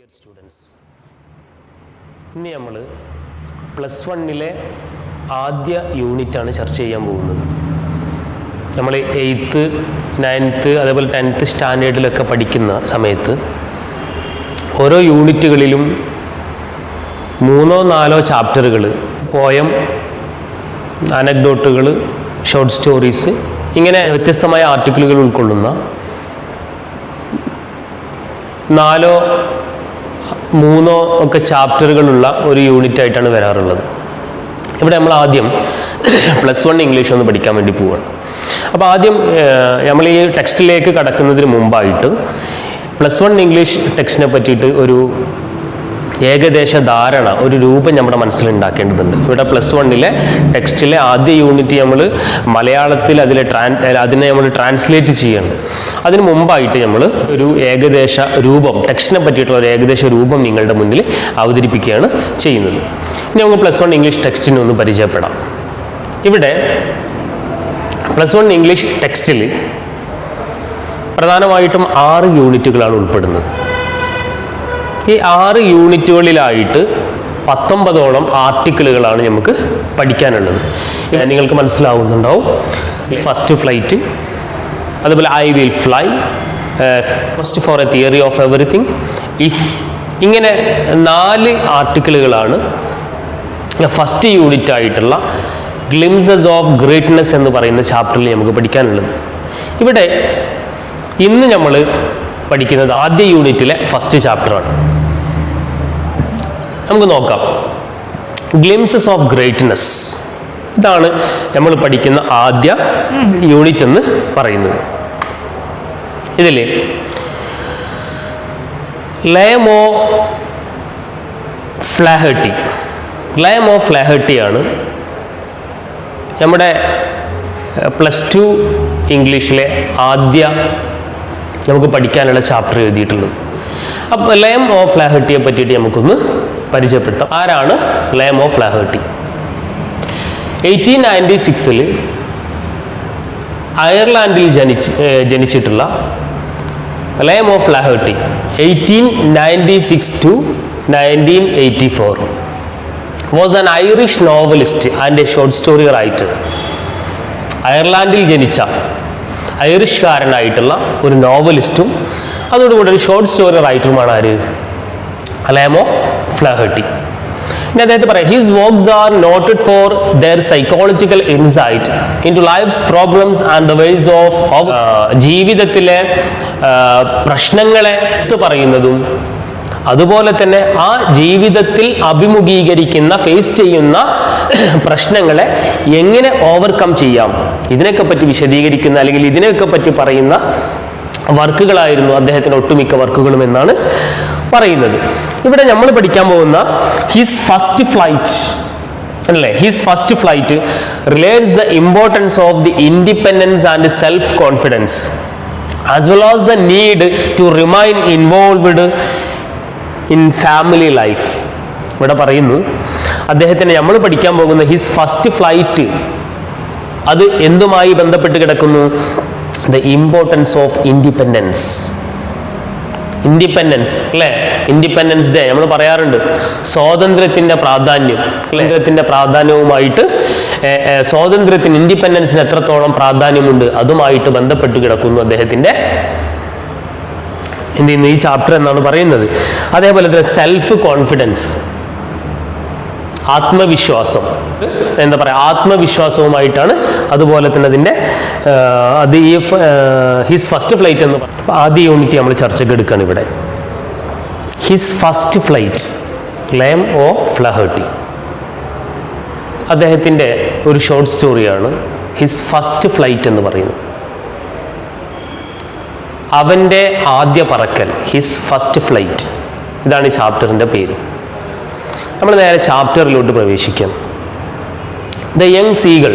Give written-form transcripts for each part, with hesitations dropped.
Dear students, ഇനി നമ്മൾ +1 ആദ്യ യൂണിറ്റാണ് ചർച്ച ചെയ്യാൻ പോകുന്നത്. നമ്മൾ 8th 9th അതേപോലെ 10th സ്റ്റാൻഡേർഡിലൊക്കെ പഠിക്കുന്ന സമയത്ത് ഓരോ യൂണിറ്റുകളിലും 3-4 ചാപ്റ്ററുകൾ, പോയം, അനക്ഡോട്ടുകൾ, ഷോർട്ട് സ്റ്റോറീസ്, ഇങ്ങനെ വ്യത്യസ്തമായ ആർട്ടിക്കിളുകൾ ഉൾക്കൊള്ളുന്ന 4-3 ഒക്കെ ചാപ്റ്ററുകളുള്ള ഒരു യൂണിറ്റ് ആയിട്ടാണ് വരാറുള്ളത്. ഇവിടെ നമ്മൾ ആദ്യം +1 ഇംഗ്ലീഷ് ഒന്ന് പഠിക്കാൻ വേണ്ടി പോവുകയാണ്. അപ്പോൾ ആദ്യം നമ്മൾ ഈ ടെക്സ്റ്റിലേക്ക് കടക്കുന്നതിന് മുമ്പായിട്ട് +1 ഇംഗ്ലീഷ് ടെക്സ്റ്റിനെ പറ്റിയിട്ട് ഒരു ഏകദേശ ധാരണ, ഒരു രൂപം നമ്മുടെ മനസ്സിലുണ്ടാക്കേണ്ടതുണ്ട്. ഇവിടെ +1 ടെക്സ്റ്റിലെ ആദ്യ യൂണിറ്റ് നമ്മൾ മലയാളത്തിൽ അതിനെ നമ്മൾ ട്രാൻസ്ലേറ്റ് ചെയ്യണം. അതിന് മുമ്പായിട്ട് നമ്മൾ ഒരു ഏകദേശ രൂപം, ടെക്സ്റ്റിനെ പറ്റിയിട്ടുള്ള ഒരു ഏകദേശ രൂപം നിങ്ങളുടെ മുന്നിൽ അവതരിപ്പിക്കുകയാണ് ചെയ്യുന്നത്. ഇനി നമുക്ക് +1 ഇംഗ്ലീഷ് ടെക്സ്റ്റിനെ ഒന്ന് പരിചയപ്പെടാം. ഇവിടെ +1 ഇംഗ്ലീഷ് ടെക്സ്റ്റിൽ പ്രധാനമായിട്ടും 6 യൂണിറ്റുകളാണ് ഉൾപ്പെടുന്നത്. ഈ 6 യൂണിറ്റുകളിലായിട്ട് 19ഓളം ആർട്ടിക്കിളുകളാണ് നമുക്ക് പഠിക്കാനുള്ളത്. നിങ്ങൾക്ക് മനസ്സിലാവുന്നുണ്ടാവും. ഫസ്റ്റ് ഫ്ലൈറ്റ്, അതുപോലെ I will fly, first four a theory of everything, if, ഇങ്ങനെ 4 ആർട്ടിക്കിളുകളാണ് ഫസ്റ്റ് യൂണിറ്റ് ആയിട്ടുള്ള ഗ്ലിംസസ് ഓഫ് ഗ്രേറ്റ്നെസ് എന്ന് പറയുന്ന ചാപ്റ്ററിൽ നമുക്ക് പഠിക്കാനുള്ളത്. ഇവിടെ ഇന്ന് നമ്മൾ പഠിക്കുന്നത് ആദ്യ യൂണിറ്റിലെ ഫസ്റ്റ് ചാപ്റ്ററാണ്. നമുക്ക് നോക്കാം. ഗ്ലിംസസ് ഓഫ് ഗ്രേറ്റ്നെസ്, ഇതാണ് നമ്മൾ പഠിക്കുന്ന ആദ്യ യൂണിറ്റ് എന്ന് പറയുന്നത്. ഇതില് ലയമോ ഫ്ലാഹെർട്ടി ആണ് നമ്മുടെ +2 ഇംഗ്ലീഷിലെ ആദ്യ നമുക്ക് പഠിക്കാനുള്ള ചാപ്റ്റർ എഴുതിയിട്ടുള്ളത്. അപ്പോൾ ലയം ഓഫ് ഫ്ലാഹെർട്ടിയെ പറ്റിയിട്ട് നമുക്കൊന്ന് പരിചയപ്പെടുത്താം. ആരാണ് ലയം ഓഫ് ഫ്ലാഹെർട്ടി? 1896 അയർലാൻഡിൽ ജനിച്ചിട്ടുള്ള Liam O'Flaherty 1896 to 1984 was an Irish novelist and a short story writer. അയർലാൻഡിൽ ജനിച്ച ഐറിഷ്കാരനായിട്ടുള്ള ഒരു നോവലിസ്റ്റും അതോടുകൂടി ഒരു ഷോർട്ട് സ്റ്റോറി റൈറ്ററുമാണ് ആര്? Liam O'Flaherty. ഇനി അദ്ദേഹത്തെ പറയാം, his works are noted for their psychological insight in to life's problems and the ways of ജീവിതത്തിലെ പ്രശ്നങ്ങളെ പറയുന്നതും അതുപോലെ തന്നെ ആ ജീവിതത്തിൽ അഭിമുഖീകരിക്കുന്ന, ഫേസ് ചെയ്യുന്ന പ്രശ്നങ്ങളെ എങ്ങനെ ഓവർകം ചെയ്യാം, ഇതിനൊക്കെ പറ്റി വിശദീകരിക്കുന്ന അല്ലെങ്കിൽ ഇതിനൊക്കെ പറ്റി പറയുന്ന വർക്കുകളായിരുന്നു അദ്ദേഹത്തിൻ്റെ ഒട്ടുമിക്ക വർക്കുകളും എന്നാണ് പറയുന്നത്. ഇവിടെ നമ്മൾ പഠിക്കാൻ പോകുന്ന ഹിസ് ഫസ്റ്റ് ഫ്ലൈറ്റ് അല്ലേ, his first flight relates the importance of the independence and self confidence as well as the need to remain involved in family life. ഇവിടെ പറയുന്നു അദ്ദേഹത്തിന് നമ്മൾ പഠിക്കാൻ പോകുന്ന ഹിസ് ഫസ്റ്റ് ഫ്ലൈറ്റ്, അത് എന്തുമായി ബന്ധപ്പെട്ട് കിടക്കുന്നു? ദ ഇമ്പോർട്ടൻസ് ഓഫ് ഇൻഡിപെൻഡൻസ് അല്ലേ, ഇൻഡിപെൻഡൻസ് ഡേ നമ്മൾ പറയാറുണ്ട്. സ്വാതന്ത്ര്യത്തിന്റെ പ്രാധാന്യവുമായിട്ട്, സ്വാതന്ത്ര്യത്തിന്, ഇൻഡിപെൻഡൻസിന് എത്രത്തോളം പ്രാധാന്യമുണ്ട് അതുമായിട്ട് ബന്ധപ്പെട്ട് കിടക്കുന്നു അദ്ദേഹത്തിന്റെ ഈ ചാപ്റ്റർ എന്നാണ് പറയുന്നത്. അതേപോലെ തന്നെ സെൽഫ് കോൺഫിഡൻസ്, ആത്മവിശ്വാസം, എന്താ പറയുക, ആത്മവിശ്വാസവുമായിട്ടാണ് അതുപോലെ തന്നെ അതിൻ്റെ അത് ഈ ഹിസ് ഫസ്റ്റ് ഫ്ലൈറ്റ് എന്ന് ആദ്യ യൂണിറ്റ് നമ്മൾ ചർച്ചയ്ക്ക് എടുക്കുകയാണ്. ഇവിടെ ഹിസ് ഫസ്റ്റ് ഫ്ലൈറ്റ്, ലയം ഓഫ് ഫ്ലാഹെർട്ടി, അദ്ദേഹത്തിൻ്റെ ഒരു ഷോർട്ട് സ്റ്റോറിയാണ് ഹിസ് ഫസ്റ്റ് ഫ്ലൈറ്റ് എന്ന് പറയുന്നത്. അവൻ്റെ ആദ്യ പറക്കൽ, ഹിസ് ഫസ്റ്റ് ഫ്ലൈറ്റ്, ഇതാണ് ഈ ചാപ്റ്ററിൻ്റെ പേര്. നമ്മൾ നേരെ ചാപ്റ്ററിലോട്ട് പ്രവേശിക്കാം. The young seagull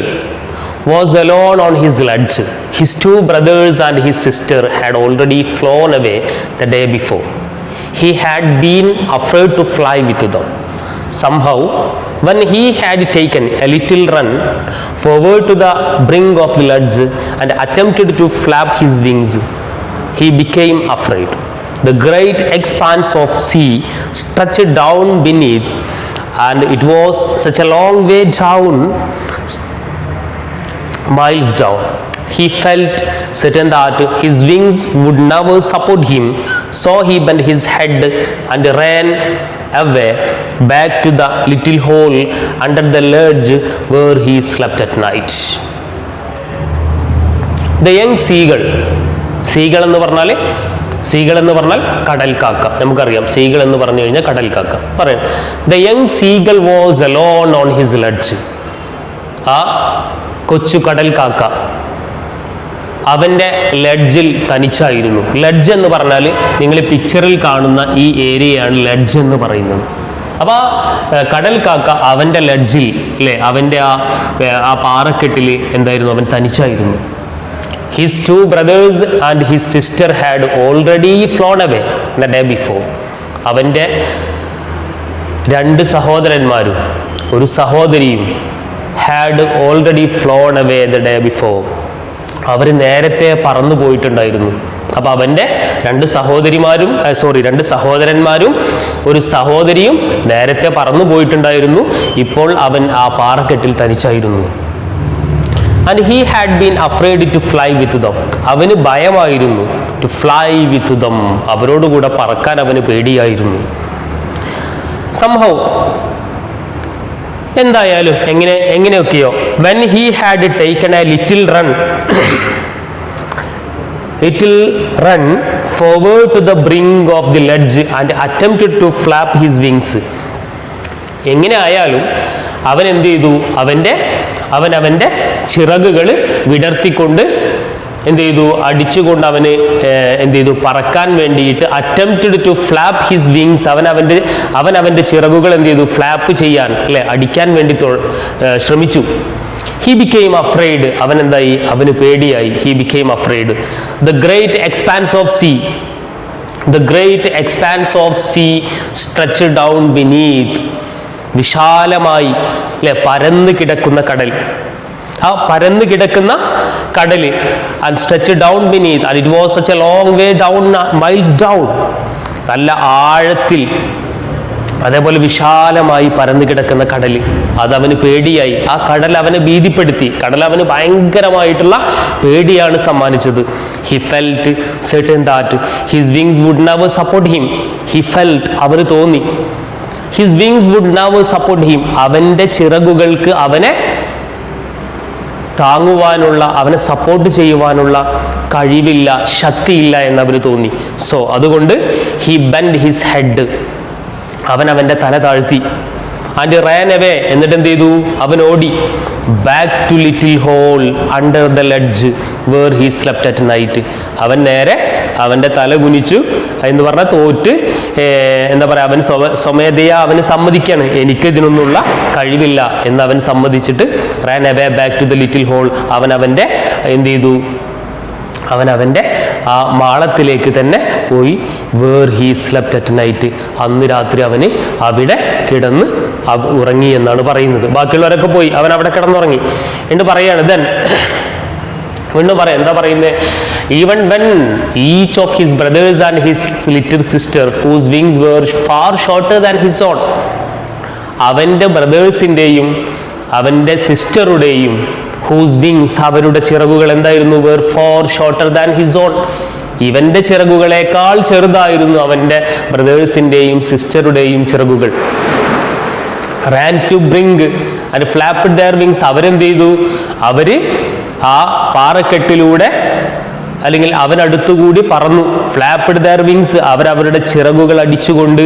was alone on his ledge. His 2 brothers and his sister had already flown away the day before. He had been afraid to fly with them. Somehow, when he had taken a little run forward to the brink of the ledge and attempted to flap his wings, he became afraid. the great expanse of sea stretched down beneath, and it was such a long way down, miles down. He felt certain that his wings would never support him, so he bent his head and ran away back to the little hole under the ledge where he slept at night. The young seagull എന്ന് പറഞ്ഞാൽ കടൽ കാക്ക. നമുക്കറിയാം seagull എന്ന് പറഞ്ഞു കഴിഞ്ഞാൽ കടൽ കാക്ക പറയാം. The young seagull was alone on his ledge. ആ കൊച്ചു കടൽ കാക്ക അവൻ്റെ ലെഡ്ജിൽ തനിച്ചായിരുന്നു. ലെഡ്ജ് എന്ന് പറഞ്ഞാൽ നിങ്ങൾ പിക്ചറിൽ കാണുന്ന ഈ ഏരിയയാണ് ലെഡ്ജ് എന്ന് പറയുന്നത്. അപ്പോൾ കടൽ കാക്ക അവൻ്റെ ലെഡ്ജിൽ അല്ലേ, അവൻ്റെ ആ പാറക്കെട്ടിൽ എന്തായിരുന്നു, അവൻ തനിച്ചായിരുന്നു. His two brothers and his sister had already flown away the day before. അവൻ്റെ 2 സഹോദരന്മാരും ഒരു സഹോദരിയും had already flown away the day before. അവർ നേരത്തെ പറന്നു പോയിട്ടുണ്ടായിരുന്നു. അപ്പോൾ അവൻ്റെ 2 സഹോദരന്മാരും ഒരു സഹോദരിയും നേരത്തെ പറന്നു പോയിട്ടുണ്ടായിരുന്നു. ഇപ്പോൾ അവൻ ആ പാറക്കെട്ടിൽ തനിച്ചായിരുന്നു. And he had been afraid to fly with them. അവന് ഭയമായിരുന്നു. To fly with them. അവരോടുകൂടെ പറക്കാൻ അവന് പേടിയായിരുന്നു. Somehow, എന്തായാലും എങ്ങനെയൊക്കെയോ, when he had taken a little run forward to the brink of the ledge and attempted to flap his wings. എങ്ങനെ ആയാലും അവൻ എന്ത് ചെയ്തു, അവൻ്റെ ചിറകുകൾ വിടർത്തിക്കൊണ്ട് എന്ത് ചെയ്തു, അടിച്ചുകൊണ്ട് അവന് എന്ത് ചെയ്തു, പറക്കാൻ വേണ്ടിയിട്ട് attempted to flap his wings. അവൻ്റെ ചിറകുകൾ എന്ത് ചെയ്തു, ഫ്ലാപ്പ് ചെയ്യാൻ അല്ലെ, അടിക്കാൻ വേണ്ടി ശ്രമിച്ചു. He became afraid. അവൻ എന്തായി, അവന് പേടിയായി. He became afraid. The great expanse of sea stretched down beneath. വിശാലമായി അല്ലെ, പരന്നു കിടക്കുന്ന കടൽ, ആ പരന്നു കിടക്കുന്ന കടല്, and stretched down beneath, and it was such a long way down, miles down. നല്ല ആഴത്തിൽ അതേപോലെ വിശാലമായി പരന്നു കിടക്കുന്ന കടല്, അതവന് പേടിയായി. ആ കടൽ അവനെ ഭീതിപ്പെടുത്തി. കടൽ അവന് ഭയങ്കരമായിട്ടുള്ള പേടിയാണ് സമ്മാനിച്ചത്. He felt certain that his wings would never support him. He felt, അവന് തോന്നി, his wings would never support him. അവൻ്റെ ചിറകുകൾക്ക് അവനെ താങ്ങുവാനുള്ള, അവനെ സപ്പോർട്ട് ചെയ്യുവാനുള്ള കഴിവില്ല, ശക്തിയില്ല എന്നവന് തോന്നി. സോ അതുകൊണ്ട് he bent his head, അവൻ്റെ തല താഴ്ത്തി. ആൻഡ് റാൻ അവേ, എന്നിട്ട് എന്ത് ചെയ്തു, അവൻ ഓടി. Back to little hole under the ledge where he slept at night. അവൻ നേരെ അവൻ്റെ തല കുനിച്ചു എന്ന് പറഞ്ഞാൽ തോറ്റ്, എന്താ പറയുക, അവൻ സ്വമേധയാ അവന് സമ്മതിക്കാണ്, എനിക്ക് ഇതിനൊന്നുള്ള കഴിവില്ല എന്ന് അവൻ സമ്മതിച്ചിട്ട് ran away back to the little hole. അവൻ്റെ എന്ത് ചെയ്തു, അവൻ്റെ ആ മാളത്തിലേക്ക് തന്നെ പോയി. Where he slept at night. അന്ന് രാത്രി അവന് അവിടെ കിടന്ന് ഉറങ്ങി എന്നാണ് പറയുന്നത്. ബാക്കിയുള്ളവരൊക്കെ പോയി, അവൻ അവിടെ കിടന്നുറങ്ങി എന്ന് പറയാണ്. ദെൻ വീണ്ടും പറയാം, എന്താ പറയുന്നത്, even when each of his brothers and his little sister whose wings were far shorter than his own. അവൻ്റെ ബ്രദേഴ്സിൻ്റെയും അവൻ്റെ സിസ്റ്ററുടെയും ഹൂസ് വിങ്സ്, അവരുടെ ചിറകുകൾ എന്തായിരുന്നു, were far shorter than his own. ഇവന്റെ ചിറകുകളേക്കാൾ ചെറുതായിരുന്നു അവൻ്റെ ബ്രദേഴ്സിൻ്റെയും സിസ്റ്ററുടെയും ചിറകുകൾ. Ran to brink and flapped their wings. അവരെന്ത് ചെയ്തു, അവര് ആ പാറക്കെട്ടിലൂടെ അല്ലെങ്കിൽ അവനടുത്തുകൂടി പറന്നു. ഫ്ലാപ്ഡ് ദെയർ വിങ്സ്, അവരവരുടെ ചിറകുകൾ അടിച്ചുകൊണ്ട്.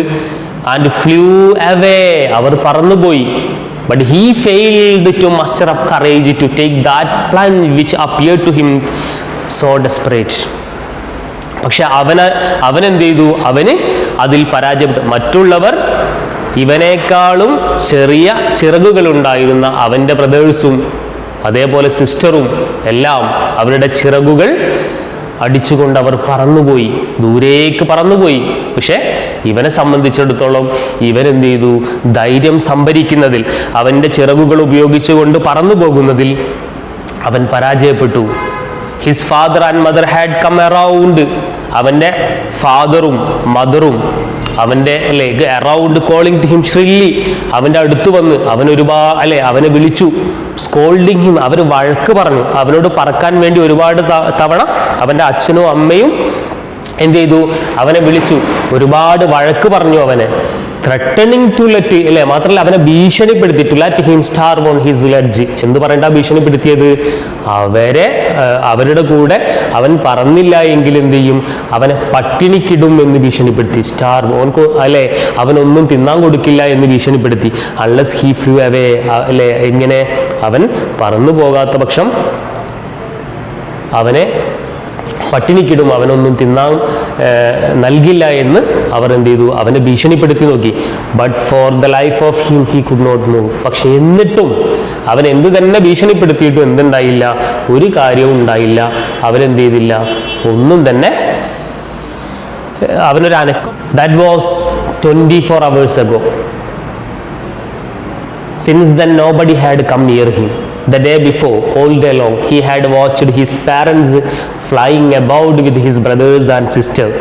ആൻഡ് ഫ്ലൂ അവേ, അവർ പറന്നുപോയി. But he failed to muster up courage to take that plunge which appeared to him so desperate. പക്ഷെ അവനെന്ത് ചെയ്തു, അവന് അതിൽ പരാജയപ്പെട്ടു. മറ്റുള്ളവർ, ഇവനേക്കാളും ചെറിയ ചിറകുകളുണ്ടായിരുന്ന അവൻ്റെ ബ്രദേഴ്സും അതേപോലെ സിസ്റ്ററും എല്ലാം അവരുടെ ചിറകുകൾ അടിച്ചുകൊണ്ട് അവർ പറന്നുപോയി, ദൂരേക്ക് പറന്നുപോയി. പക്ഷെ ഇവനെ സംബന്ധിച്ചിടത്തോളം ഇവനെന്ത് ചെയ്തു, ധൈര്യം സംഭരിക്കുന്നതിൽ, അവൻ്റെ ചിറകുകൾ ഉപയോഗിച്ചുകൊണ്ട് പറന്നു പോകുന്നതിൽ അവൻ പരാജയപ്പെട്ടു. His father and mother had come around അവൻ്റെ ഫാദറും മദറും അവൻ്റെ അല്ലെ around calling to him shrilly, അവൻ്റെ അടുത്ത് വന്ന് അവനെ വിളിച്ചു. സ്കോൾഡിങ് ഹിം, അവർ വഴക്ക് പറഞ്ഞു, അവനോട് പറക്കാൻ വേണ്ടി ഒരുപാട് തവണ അവൻ്റെ അച്ഛനും അമ്മയും എന്ത് ചെയ്തു, അവനെ വിളിച്ചു, ഒരുപാട് വഴക്ക് പറഞ്ഞു അവനെ. ത്രട്ടണിങ് ടു ലെറ്റ് അല്ലെ, മാത്രമല്ല അവനെ ഭീഷണിപ്പെടുത്തി, to let him starve on his ledge. എന്ത് പറയണ്ട ഭീഷണിപ്പെടുത്തിയത്, അവരുടെ കൂടെ അവൻ പറന്നില്ല എങ്കിൽ എന്ത് ചെയ്യും, അവനെ പട്ടിണിക്കിടും എന്ന് ഭീഷണിപ്പെടുത്തി. സ്റ്റാർവ് ഓൻകോ അല്ലെ, അവനൊന്നും തിന്നാൻ കൊടുക്കില്ല എന്ന് ഭീഷണിപ്പെടുത്തി. അൺലെസ് ഹി ഫ്ലൂ അവേ അല്ലെ, എങ്ങനെ അവൻ പറന്നു പോകാത്ത പക്ഷം അവനെ പട്ടിണിക്കിടും, അവനൊന്നും തിന്നാൻ നൽകില്ല എന്ന് അവർ എന്ത് ചെയ്തു, അവനെ ഭീഷണിപ്പെടുത്തി നോക്കി. But for the life of him he could not move. പക്ഷെ എന്നിട്ടും അവൻ എന്ത് തന്നെ ഭീഷണിപ്പെടുത്തിയിട്ടും എന്തുണ്ടായില്ല, ഒരു കാര്യവും ഉണ്ടായില്ല. അവരെന്ത് ചെയ്തില്ല, ഒന്നും തന്നെ അവനൊരു അനക്കം. That was 24 hours ago. Since then nobody had come near him. The day before, all day long, he had watched his parents flying about with his brothers and sisters,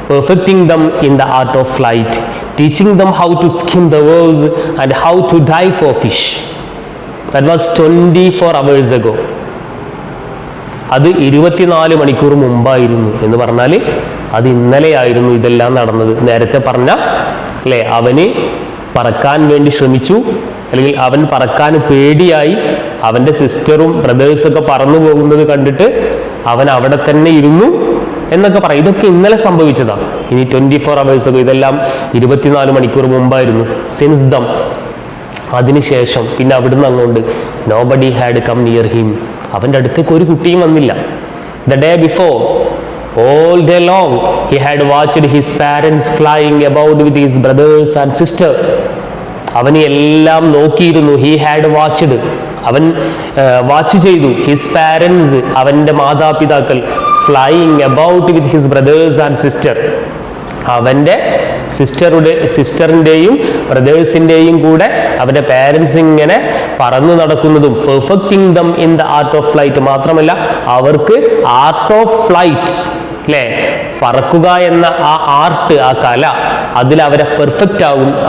perfecting them in the art of flight, teaching them how to skim the waves and how to dive for fish. That was 24 hours ago. അത് 24 മണിക്കൂർ മുമ്പായിരുന്നു എന്ന് പറഞ്ഞാൽ അത് ഇന്നലെയായിരുന്നു ഇതെല്ലാം നടന്നത്. നേരത്തെ പറഞ്ഞ അല്ലേ, അവന് പറക്കാൻ വേണ്ടി ശ്രമിച്ചു, അല്ലെങ്കിൽ അവൻ പറക്കാൻ പേടിയായി, അവൻ്റെ സിസ്റ്ററും ബ്രദേഴ്സൊക്കെ പറന്നു പോകുന്നത് കണ്ടിട്ട് അവൻ അവിടെ തന്നെ ഇരുന്നു എന്നൊക്കെ പറയും. ഇതൊക്കെ ഇന്നലെ സംഭവിച്ചതാണ്. ഇനി 24 hours ഒക്കെ, ഇതെല്ലാം 24 മണിക്കൂർ മുമ്പായിരുന്നു. സിൻസ് ദം, അതിനുശേഷം പിന്നെ അവിടുന്ന് അങ്ങോട്ട് nobody had come near him, അവൻ്റെ അടുത്തേക്ക് ഒരു കുട്ടിയും വന്നില്ല. The day before, all day long, he had watched his parents flying about with his brothers and sisters. അവന് എല്ലാം നോക്കിയിരുന്നു. ഹി ഹാഡ് വാച്ച്ഡ്, അവൻ വാച്ച് ചെയ്തു. ഹിസ് പാരൻസ്, അവൻ്റെ മാതാപിതാക്കൾ, flying about with his brothers and sister, അവൻ്റെ സിസ്റ്ററിൻ്റെയും ബ്രദേഴ്സിൻ്റെയും കൂടെ അവൻ്റെ പാരൻസ് ഇങ്ങനെ പറന്നു നടക്കുന്നതും. Perfecting them in the art of flight, മാത്രമല്ല അവർക്ക് ആർട്ട് ഓഫ് ഫ്ലൈറ്റ് അല്ലേ, പറക്കുക എന്ന ആ ആർട്ട്, ആ കല, അതിലവരെ പെർഫെക്റ്റ്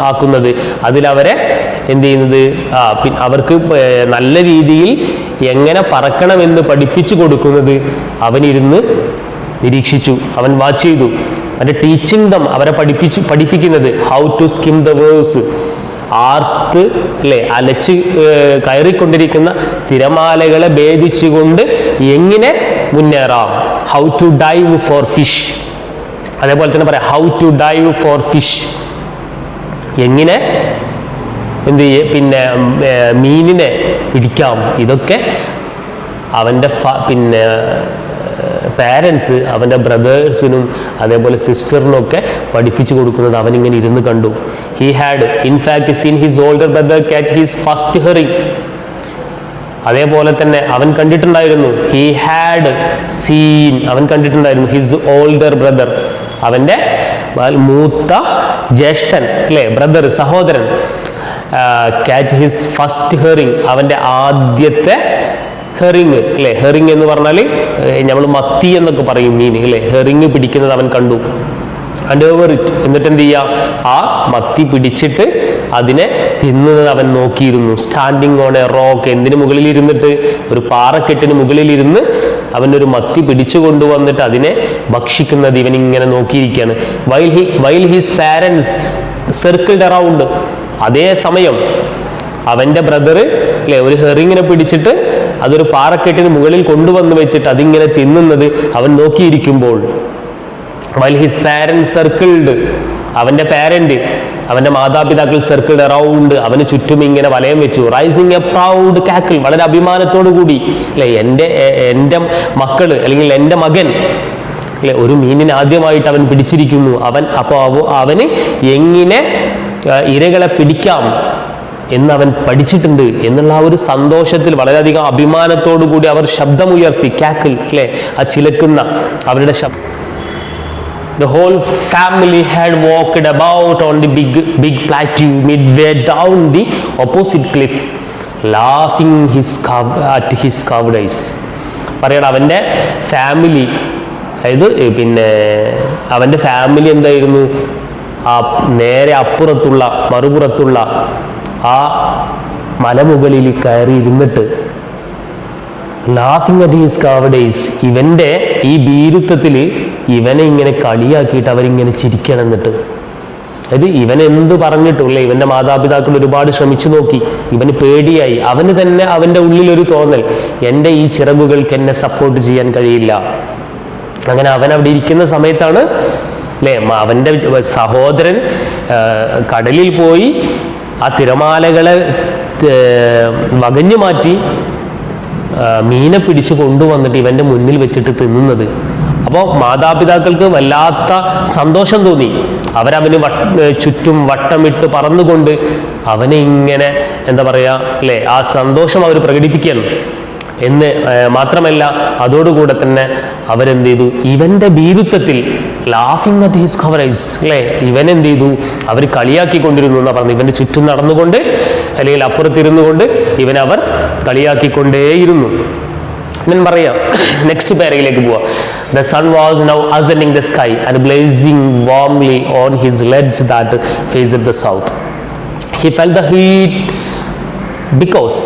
ആക്കുന്നത്, അതിലവരെ എന്ത് ചെയ്യുന്നത്, അവർക്ക് നല്ല രീതിയിൽ എങ്ങനെ പറക്കണമെന്ന് പഠിപ്പിച്ചു കൊടുക്കുന്നത് അവനിരുന്ന് നിരീക്ഷിച്ചു, അവൻ വാച്ച് ചെയ്തു. അവൻ്റെ ടീച്ചിങ് ദം, അവരെ പഠിപ്പിക്കുന്നത് how to skim the waves, ആർത്ത് അല്ലേ അലച്ച് കയറിക്കൊണ്ടിരിക്കുന്ന തിരമാലകളെ ഭേദിച്ചുകൊണ്ട് എങ്ങനെ മുന്നേറാം. How to dive for fish, അതേപോലെ തന്നെ പറയാം how to dive for fish, എങ്ങനെ എന്ത് പിന്നെ മീനിനെ പിടിക്കാം. ഇതൊക്കെ അവൻ്റെ പാരൻസ് അവൻ്റെ ബ്രദേഴ്സിനും അതേപോലെ സിസ്റ്ററിനൊക്കെ പഠിപ്പിച്ചു കൊടുക്കുന്നത് അവനിങ്ങനെ ഇരുന്ന് കണ്ടു. He had in fact scene his older brother catch his first herring, അതേപോലെ തന്നെ അവൻ കണ്ടിട്ടുണ്ടായിരുന്നു. ഹി ഹാഡ് സീൻ, അവൻ കണ്ടിട്ടുണ്ടായിരുന്നു ഹിസ് ഓൾഡർ ബ്രദർ, അവൻ്റെ മൂത്ത ജ്യേഷ്ഠൻ അല്ലേ, ബ്രദർ സഹോദരൻ, ക്യാച്ച് ഹിസ് ഫസ്റ്റ് ഹെറിംഗ്, അവൻ്റെ ആദ്യത്തെ ഹെറിങ് അല്ലേ. ഹെറിങ് എന്ന് പറഞ്ഞാൽ നമ്മൾ മത്തി എന്നൊക്കെ പറയും മീൻ അല്ലേ. ഹെറിങ് പിടിക്കുന്നത് അവൻ കണ്ടു. ആൻഡ് ഓവർ ഇറ്റ്, എന്നിട്ട് എന്ത് ചെയ്യുക, ആ മത്തി പിടിച്ചിട്ട് അതിനെ തിന്നുന്നത് അവൻ നോക്കിയിരുന്നു. സ്റ്റാൻഡിങ് ഓൺ എ റോക്ക്, എന്തിനു മുകളിൽ ഇരുന്നിട്ട്, ഒരു പാറക്കെട്ടിന് മുകളിലിരുന്ന് അവനൊരു മത്തി പിടിച്ചു കൊണ്ടുവന്നിട്ട് അതിനെ ഭക്ഷിക്കുന്നത് ഇവനിങ്ങനെ നോക്കിയിരിക്കുകയാണ്. While his parents circled around, അതേ സമയം അവൻ്റെ ബ്രദർ അല്ലേ ഒരു ഹെറിങ്ങിനെ പിടിച്ചിട്ട് അതൊരു പാറക്കെട്ടിന് മുകളിൽ കൊണ്ടുവന്ന് വെച്ചിട്ട് അതിങ്ങനെ തിന്നുന്നത് അവൻ നോക്കിയിരിക്കുമ്പോൾ, while his parents circled, അവൻ്റെ പാരന്റ്, അവൻ്റെ മാതാപിതാക്കൾ സർക്കിൾഡ് അറൗണ്ട്, അവന് ചുറ്റും ഇങ്ങനെ വലയം വെച്ചു. റൈസിങ് എ പ്രൗഡ് കാക്കിൾ, വളരെ അഭിമാനത്തോടു കൂടി അല്ലെ, എൻ്റെ മക്കള് അല്ലെങ്കിൽ എൻ്റെ മകൻ അല്ലെ ഒരു മീനിനെ ആദ്യമായിട്ട് അവൻ പിടിച്ചിരിക്കുന്നു. അവന് എങ്ങനെ ഇരകളെ പിടിക്കാം എന്നവൻ പഠിച്ചിട്ടുണ്ട് എന്നുള്ള ആ ഒരു സന്തോഷത്തിൽ വളരെയധികം അഭിമാനത്തോടു കൂടി അവർ ശബ്ദമുയർത്തി. കാക്കിൾ അല്ലെ, ആ ചിലക്കുന്ന അവരുടെ ശബ്ദം. The whole family had walked about on the big plateau midway down the opposite cliff, laughing at his cowardice. പറയണം, അവൻ്റെ ഫാമിലി അതായത് പിന്നെ അവൻ്റെ ഫാമിലി എന്തായിരുന്നു, ആ നേരെ അപ്പുറത്തുള്ള മറുപുറത്തുള്ള ആ മലമുകളിൽ കയറി ഇരുന്നിട്ട് ലാഫിങ് അറ്റ് ഹിസ് കവർഡേസ്, ഇവൻ്റെ ഈ ഭീരുത്വത്തിൽ ഇവനെ ഇങ്ങനെ കളിയാക്കിയിട്ട് അവരിങ്ങനെ ചിരിക്കണം. എന്നിട്ട് അതായത് ഇവൻ എന്ത് പറഞ്ഞിട്ടുള്ള ഇവൻ്റെ മാതാപിതാക്കൾ ഒരുപാട് ശ്രമിച്ചു നോക്കി, ഇവന് പേടിയായി, അവന് തന്നെ അവൻ്റെ ഉള്ളിലൊരു തോന്നൽ, എൻ്റെ ഈ ചിറകുകൾക്ക് എന്നെ സപ്പോർട്ട് ചെയ്യാൻ കഴിയില്ല. അങ്ങനെ അവൻ അവിടെ ഇരിക്കുന്ന സമയത്താണ് അല്ലേ അവൻ്റെ സഹോദരൻ കടലിൽ പോയി ആ തിരമാലകളെ വകഞ്ഞു മാറ്റി മീനെ പിടിച്ച് കൊണ്ടുവന്നിട്ട് ഇവൻ്റെ മുന്നിൽ വെച്ചിട്ട് തിന്നുന്നത്. അപ്പോൾ മാതാപിതാക്കൾക്ക് വല്ലാത്ത സന്തോഷം തോന്നി. അവരവന് ചുറ്റും വട്ടമിട്ട് പറന്നുകൊണ്ട് അവനെ ഇങ്ങനെ എന്താ പറയുക അല്ലേ, ആ സന്തോഷം അവർ പ്രകടിപ്പിക്കുകയാണ് എന്ന് മാത്രമല്ല, അതോടുകൂടെ തന്നെ അവരെന്ത് ചെയ്തു, ഇവൻ്റെ ഭീരുത്വത്തിൽ ലാഫിങ് അറ്റ് ഹിസ് കവറേജ് അല്ലേ, ഇവനെന്ത് ചെയ്തു, അവർ കളിയാക്കിക്കൊണ്ടിരുന്നു എന്നാ പറഞ്ഞു. ഇവൻ്റെ ചുറ്റും നടന്നുകൊണ്ട് അല്ലെങ്കിൽ അപ്പുറത്തിരുന്നു കൊണ്ട് ഇവനവർ കളിയാക്കിക്കൊണ്ടേയിരുന്നു. ഞാൻ പറയാം, നെക്സ്റ്റ് പാരയിലേക്ക് പോവാം. The sun was now ascending the sky and blazing warmly on his ledge that faced the south. He felt the heat because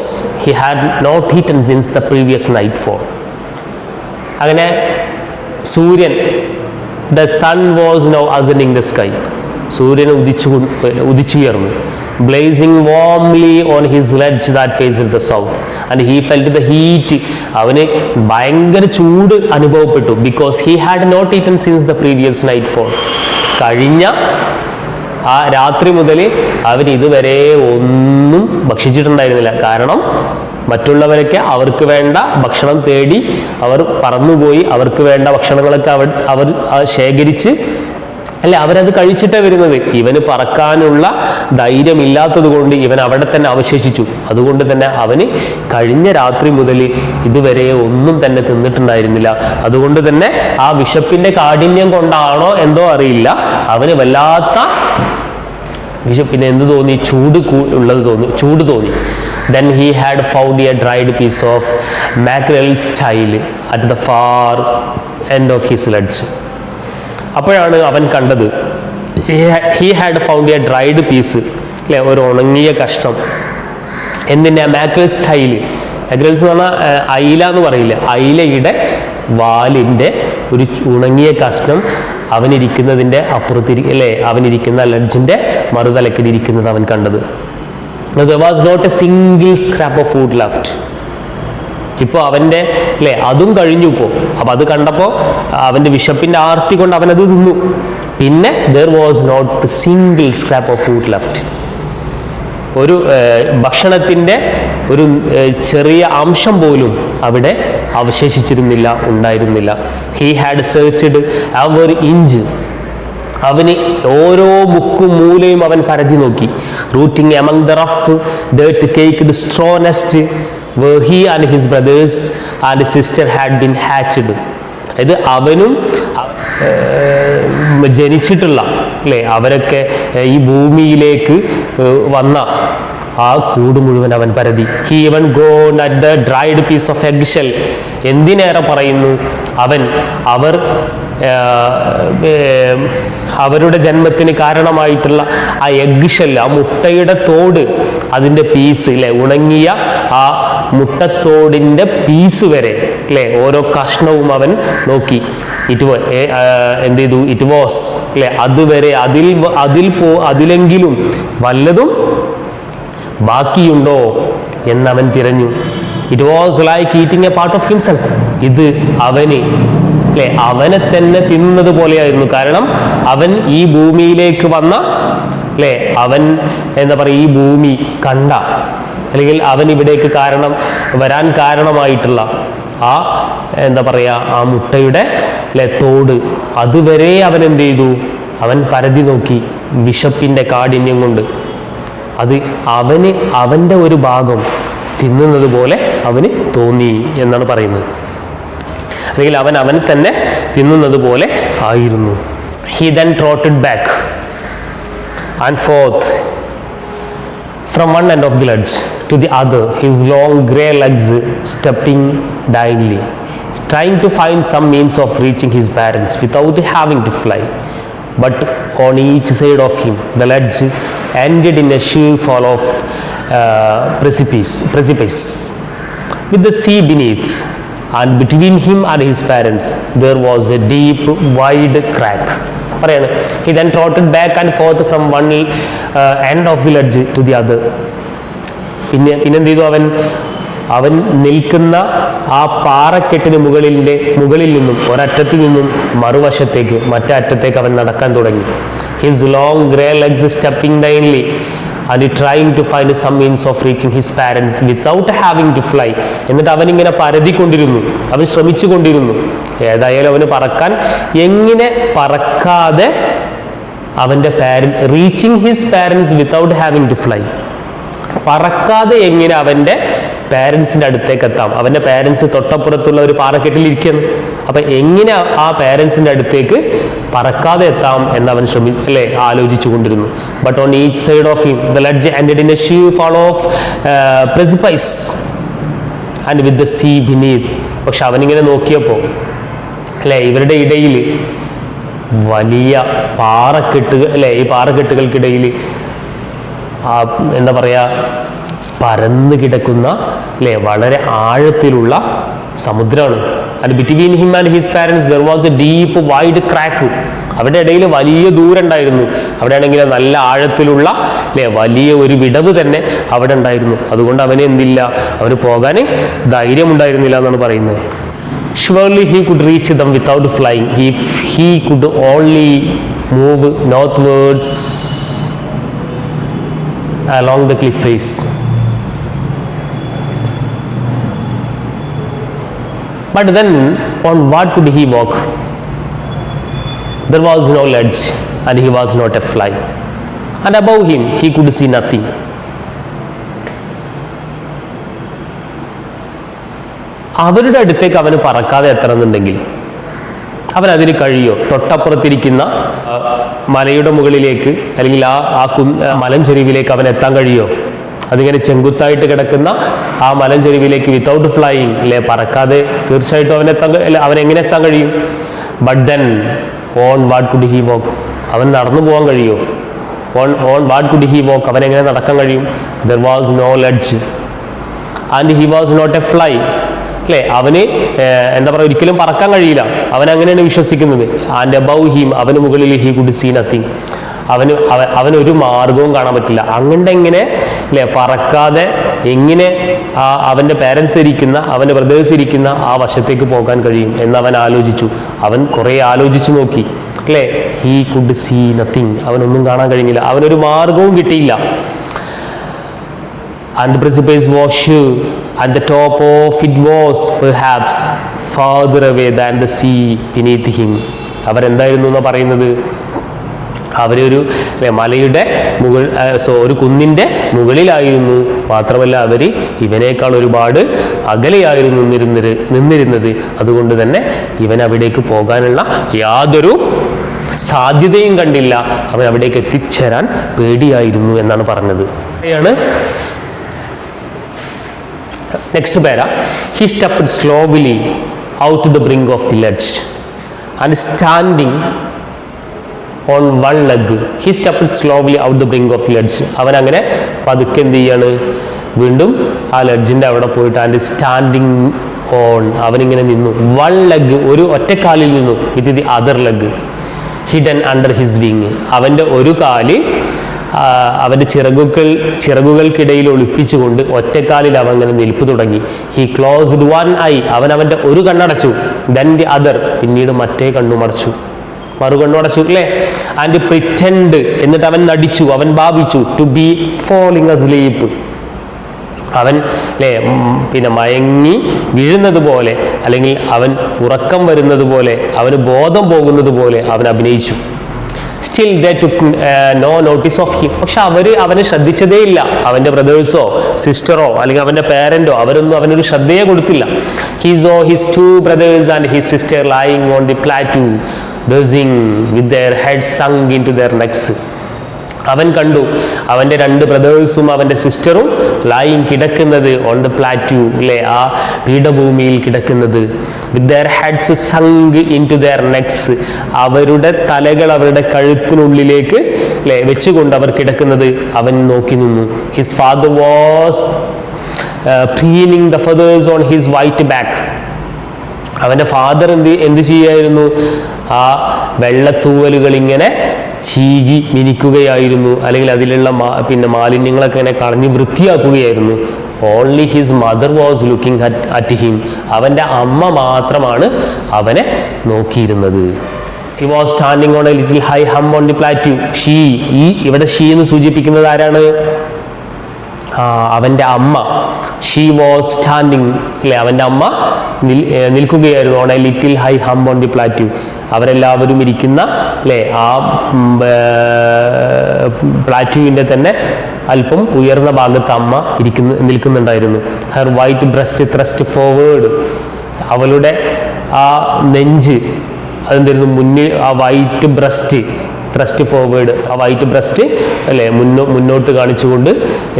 he had not eaten since the previous nightfall. അങ്ങനെ സൂര്യൻ, the sun was now ascending the sky, സൂര്യൻ ഉദിച്ചുയർന്നു. blazing warmly on his ledge that faced the south and he felt the heat, അവന് ഭയങ്കര ചൂട് അനുഭവപ്പെട്ടു. because he had not eaten since the previous nightfall, കഴിഞ്ഞ ആ രാത്രി മുതൽ അവൻ ഇതുവരെ ഒന്നും ഭക്ഷിച്ചിട്ടുണ്ടായിരുന്നില്ല. കാരണം മറ്റുള്ളവരൊക്കെ അവർക്ക് വേണ്ട ഭക്ഷണം തേടി അവർ പറന്നുപോയി, അവർക്ക് വേണ്ട ഭക്ഷണങ്ങളൊക്കെ അവർ ശേഖരിച്ച് അല്ലെ അവരത് കഴിച്ചിട്ടേ വരുന്നത്. ഇവന് പറക്കാനുള്ള ധൈര്യമില്ലാത്തത് കൊണ്ട് ഇവൻ അവിടെ തന്നെ അവശേഷിച്ചു. അതുകൊണ്ട് തന്നെ അവന് കഴിഞ്ഞ രാത്രി മുതൽ ഇതുവരെ ഒന്നും തന്നെ തിന്നിട്ടുണ്ടായിരുന്നില്ല. അതുകൊണ്ട് തന്നെ ആ വിശപ്പിന്റെ കാഠിന്യം കൊണ്ടാണോ എന്തോ അറിയില്ല, അവന് വല്ലാത്ത വിശപ്പിന് എന്ത് തോന്നി, ചൂട് തോന്നി. Then he had found a dried piece of mackerel's tail at the far end of his ledge. അപ്പോഴാണ് അവൻ കണ്ടത്, he had found a dried piece അല്ലെ, ഒരു ഉണങ്ങിയ കഷ്ണം. എന്തിൻ്റെ, മാക്രൽസ് ടൈൽ. മാക്രൽസ് എന്ന് പറഞ്ഞാൽ അയില എന്ന് പറയില്ല, അയിലയുടെ വാലിൻ്റെ ഒരു ഉണങ്ങിയ കഷ്ണം അവനിരിക്കുന്നതിൻ്റെ അപ്പുറത്തിരിക്കും അവനിരിക്കുന്ന ലഡ്ജിൻ്റെ മറുതലക്കിലിരിക്കുന്നത് അവൻ കണ്ടത്. There was not a single scrap of food left. ഇപ്പോൾ അവൻ്റെ അതും കഴിഞ്ഞു. ഇപ്പോൾ അപ്പം അത് കണ്ടപ്പോൾ അവൻ്റെ വിശപ്പിൻ്റെ ആർത്തി കൊണ്ട് അവനത് തിന്നു. പിന്നെ there was not a single scrap of food left. ഒരു ഭക്ഷണത്തിൻ്റെ ഒരു ചെറിയ അംശം പോലും അവിടെ അവശേഷിച്ചിരുന്നില്ല, ഉണ്ടായിരുന്നില്ല. He had searched every inch. അവന് ഓരോ മുക്കും മൂലയും അവൻ പരതി നോക്കി. Rooting among the rough dirt caked straw nest where he and his brothers and sister had been hatched. ഇത് അവനും ജനിച്ചിട്ടുള്ള അവരൊക്കെ ഈ ഭൂമിയിലേക്ക് വന്ന ആ കൂട് മുഴുവൻ അവൻ പരതി. He even gone at the dried piece of eggshell. എന്തിനേറെ പറയുന്നു, അവർ അവരുടെ ജന്മത്തിന് കാരണമായിട്ടുള്ള ആ എഗ് ഷെൽ, ആ മുട്ടയുടെ തോട്, അതിൻ്റെ പീസ് ഉണങ്ങിയ ആ മുട്ടത്തോടിൻ്റെ പീസ് വരെ ഓരോ കഷ്ണവും അവൻ നോക്കി. എന്ത് ചെയ്തു, ഇറ്റ് വാസ് അതുവരെ അതിലെങ്കിലും വല്ലതും ബാക്കിയുണ്ടോ എന്നവൻ തിരഞ്ഞു. It was like eating A part of himself. ഇത് അവനെ തന്നെ തിന്നുന്നത് പോലെയായിരുന്നു. കാരണം അവൻ ഈ ഭൂമിയിലേക്ക് വന്ന അവൻ എന്താ പറയുക, ഈ ഭൂമി കണ്ട അല്ലെങ്കിൽ അവൻ ഇവിടേക്ക് വരാൻ കാരണമായിട്ടുള്ള ആ എന്താ പറയുക, ആ മുട്ടയുടെ തോട്, അതുവരെ അവൻ എന്ത് ചെയ്തു, അവൻ പരതി നോക്കി വിശപ്പിൻ്റെ കാഠിന്യം കൊണ്ട്. അത് അവൻ്റെ ഒരു ഭാഗം തിന്നുന്നത് പോലെ അവന് തോന്നി എന്നാണ് പറയുന്നത്. അല്ലെങ്കിൽ അവൻ തന്നെ തിന്നുന്നത് പോലെ ആയിരുന്നു. He then trotted back and forth from one end of the ledge to the other, his long grey legs stepping diagonally. trying to find some means of reaching his parents without having to fly. But on each side of him, the ledge ended in a sheer fall of precipice, with the sea beneath, and between him and his parents there was a deep, wide crack. He then trotted back and forth from one end of the ledge to the other. പിന്നെന്ത് ചെയ്തു? അവൻ നിൽക്കുന്ന ആ പാറക്കെട്ടിന് മുകളിൽ നിന്നും ഒരറ്റത്ത് നിന്നും മറുവശത്തേക്ക് മറ്റേ അറ്റത്തേക്ക് അവൻ നടക്കാൻ തുടങ്ങി. His long grey legs stepping daintily and trying to find some means of reaching his parents without having to fly. എന്നിട്ട് അവനിങ്ങനെ പരതിക്കൊണ്ടിരുന്നു, അവൻ ശ്രമിച്ചുകൊണ്ടിരുന്നു. ഏതായാലും അവന് പറക്കാൻ എങ്ങനെ പറക്കാതെ അവൻ്റെ reaching his parents without having to fly, പറക്കാതെ എങ്ങനെ അവൻ്റെ പാരൻസിൻ്റെ അടുത്തേക്ക് എത്താം. അവൻ്റെ പാരൻസ് തൊട്ടപ്പുറത്തുള്ള ഒരു പാറക്കെട്ടിൽ ഇരിക്കുന്നു. അപ്പം എങ്ങനെ ആ പാരൻസിൻ്റെ അടുത്തേക്ക് പറക്കാതെ എത്താം എന്ന് അവൻ ആലോചിച്ചു കൊണ്ടിരുന്നു. But on each side of him the ledge ended in a sheer fall of precipice and with the sea beneath. പക്ഷെ അവനിങ്ങനെ നോക്കിയപ്പോൾ ഇവരുടെ ഇടയിൽ വലിയ പാറക്കെട്ടുകൾ ഈ പാറക്കെട്ടുകൾക്കിടയിൽ എന്താ പറയുക, പരന്ന് കിടക്കുന്ന വളരെ ആഴത്തിലുള്ള സമുദ്രമാണ്. And between him and his parents there was a deep wide crack. അവരുടെ ഇടയിൽ വലിയ ദൂരം ഉണ്ടായിരുന്നു. അവിടെ ആണെങ്കിൽ നല്ല ആഴത്തിലുള്ള വലിയ ഒരു വിടവ് തന്നെ അവിടെ ഉണ്ടായിരുന്നു. അതുകൊണ്ട് അവന് എന്തില്ല, അവന് പോകാൻ ധൈര്യമുണ്ടായിരുന്നില്ല എന്നാണ് പറയുന്നത്. Surely he could reach them without flying if he could only move northwards along the cliff face. But then on what could he walk? There was no ledge and he was not a fly, and above him he could see nothing. അവരുടെ അടുത്തേക്ക് അവന് പറക്കാതെ എത്തണമെന്നുണ്ടെങ്കിൽ അവൻ അതിന് കഴിയോ? തൊട്ടപ്പുറത്തിരിക്കുന്ന മലയുടെ മുകളിലേക്ക് അല്ലെങ്കിൽ ആ മലഞ്ചെരിവിലേക്ക് അവൻ എത്താൻ കഴിയോ? അതിങ്ങനെ ചെങ്കുത്തായിട്ട് കിടക്കുന്ന ആ മലഞ്ചെരിവിലേക്ക് വിത്തൗട്ട് ഫ്ലൈയിങ് പറക്കാതെ തീർച്ചയായിട്ടും അവൻ എങ്ങനെ എത്താൻ കഴിയും? But then on what could he walk? അവൻ നടന്നു പോകാൻ കഴിയോ? On what could he walk? അവൻ എങ്ങനെ നടക്കാൻ കഴിയും? There was no ledge and he was not a fly. അവന് എന്താ പറയുക, ഒരിക്കലും പറക്കാൻ കഴിയില്ല. അവൻ അങ്ങനെയാണ് വിശ്വസിക്കുന്നത്. ആൻഡ് അബവ് ഹിം, അവന് മുകളിൽ ഹി കുഡ് സീ നത്തിങ്. അവനൊരു മാർഗവും കാണാൻ പറ്റില്ല. അങ്ങനെ പറക്കാതെ എങ്ങനെ അവൻ്റെ പാരൻസ് ഇരിക്കുന്ന, അവൻ്റെ ബ്രദേഴ്സ് ഇരിക്കുന്ന ആ വശത്തേക്ക് പോകാൻ കഴിയും എന്ന് അവൻ ആലോചിച്ചു. അവൻ കുറേ ആലോചിച്ചു നോക്കി. He could see nothing. അവനൊന്നും കാണാൻ കഴിഞ്ഞില്ല. അവനൊരു മാർഗവും കിട്ടിയില്ല. And the precipice was sheer, and the top of it was perhaps farther away than the sea beneath him. അവരെന്തായിരുന്നു എന്നാ പറയുന്നത്? അവരൊരു മലയുടെ ഒരു കുന്നിൻ്റെ മുകളിലായിരുന്നു. മാത്രമല്ല അവർ ഇവനേക്കാൾ ഒരുപാട് അകലെയായിരുന്നു നിന്നിരുന്നത്. അതുകൊണ്ട് തന്നെ ഇവൻ അവിടേക്ക് പോകാനുള്ള യാതൊരു സാധ്യതയും കണ്ടില്ല. അവൻ അവിടേക്ക് എത്തിച്ചേരാൻ പേടിയായിരുന്നു എന്നാണ് പറഞ്ഞത്. Next para, he stepped slowly out to the brink of the ledge and standing on one leg, he stepped slowly out the brink of the ledge. അവൻ അങ്ങനെ പതുക്കെ എന്ത് ചെയ്യാണ്? വീണ്ടും ആ ലെഡ്ജിൻ്റെ അവിടെ പോയിട്ട് ആൻഡ് സ്റ്റാൻഡിങ് ഓൺ, അവനിങ്ങനെ നിന്നു. വൺ ലെഗ്, ഒരു ഒറ്റക്കാലിൽ നിന്നു. With the other leg hidden under his wing. അവൻ്റെ ഒരു കാല് അവൻ്റെ ചിറകുകൾക്കിടയിൽ ഒളിപ്പിച്ചുകൊണ്ട് ഒറ്റക്കാലിൽ അവൻ അങ്ങനെ നിൽപ്പ് തുടങ്ങി. ഹി ക്ലോസ്ഡ് വൺ ഐ, അവൻ്റെ ഒരു കണ്ണടച്ചു. ദെൻ ദി അതർ, പിന്നീട് മറ്റേ കണ്ണുമടച്ചു, മറുകണ്ണുമടച്ചു. ആൻഡ് പ്രിറ്റൻഡ്, എന്നിട്ട് അവൻ നടിച്ചു, അവൻ ഭാവിച്ചു ടു ബി ഫോളിങ് അസ്ലീപ്പ്. അവൻ പിന്നെ മയങ്ങി വീഴുന്നത് പോലെ, അല്ലെങ്കിൽ അവൻ ഉറക്കം വരുന്നത് പോലെ, അവന് ബോധം പോകുന്നത് പോലെ അവൻ അഭിനയിച്ചു. Still they took no notice of him. പക്ഷെ അവനെ ശ്രദ്ധിച്ചതേ ഇല്ല. അവൻ്റെ ബ്രദേഴ്സോ സിസ്റ്ററോ അല്ലെങ്കിൽ അവൻ്റെ പേരൻറ്റോ അവരൊന്നും അവനൊരു ശ്രദ്ധയെ കൊടുത്തില്ല. He saw his two brothers and his sister lying on the plateau, dozing with their heads sunk into their necks. അവൻ കണ്ടു അവൻ്റെ 2 ബ്രദേഴ്സും അവൻ്റെ സിസ്റ്ററും ലൈങ് കിടക്കുന്നത് ഓൺ ദ പ്ലാറ്റ്യൂ, അല്ലേ, ആ പീഠഭൂമിയിൽ കിടക്കുന്നത്. With their heads sunk into their necks, അവരുടെ തലകൾ അവരുടെ കഴുത്തിനുള്ളിലേക്ക്, അല്ലേ, വെച്ചുകൊണ്ട് അവർ കിടക്കുന്നത് അവൻ നോക്കി നിന്നു. His father was preening the feathers on his white back. അവൻ്റെ ഫാദർ എന്ത് ചെയ്യായിരുന്നു? ആ വെള്ളത്തൂവലുകൾ ഇങ്ങനെ ചീകി മിനിക്കുകയായിരുന്നു, അല്ലെങ്കിൽ അതിലുള്ള മാലിന്യങ്ങളൊക്കെ ഇങ്ങനെ കളഞ്ഞ് വൃത്തിയാക്കുകയായിരുന്നു. Only his mother was looking at him, അവൻ്റെ അമ്മ മാത്രമാണ് അവനെ നോക്കിയിരുന്നത്. She was standing on a little high hump on the plateau. She, ഇവിടെ ഷീ എന്ന് സൂചിപ്പിക്കുന്നത് ആരാണ്? അവൻ്റെ അമ്മ. ഷീ വാസ് സ്റ്റാൻഡിങ്, അല്ലേ, അവൻ്റെ അമ്മ നിൽക്കുകയായിരുന്നു. On A little high hump on the plateau, അവരെല്ലാവരും ഇരിക്കുന്ന, അല്ലേ, ആ പ്ലാറ്റ്യൂവിൻ്റെ തന്നെ അല്പം ഉയർന്ന ഭാഗത്ത് അമ്മ നിൽക്കുന്നുണ്ടായിരുന്നു. Her white breast thrust forward, അവളുടെ ആ നെഞ്ച് അതെന്തായിരുന്നു? മുന്നിൽ ആ വൈറ്റ് ബ്രസ്റ്റ് ത്രസ്റ്റ് ഫോർവേഡ്, ആ വൈറ്റ് ബ്രസ്റ്റ്, അല്ലേ, മുന്നോട്ട് കാണിച്ചുകൊണ്ട്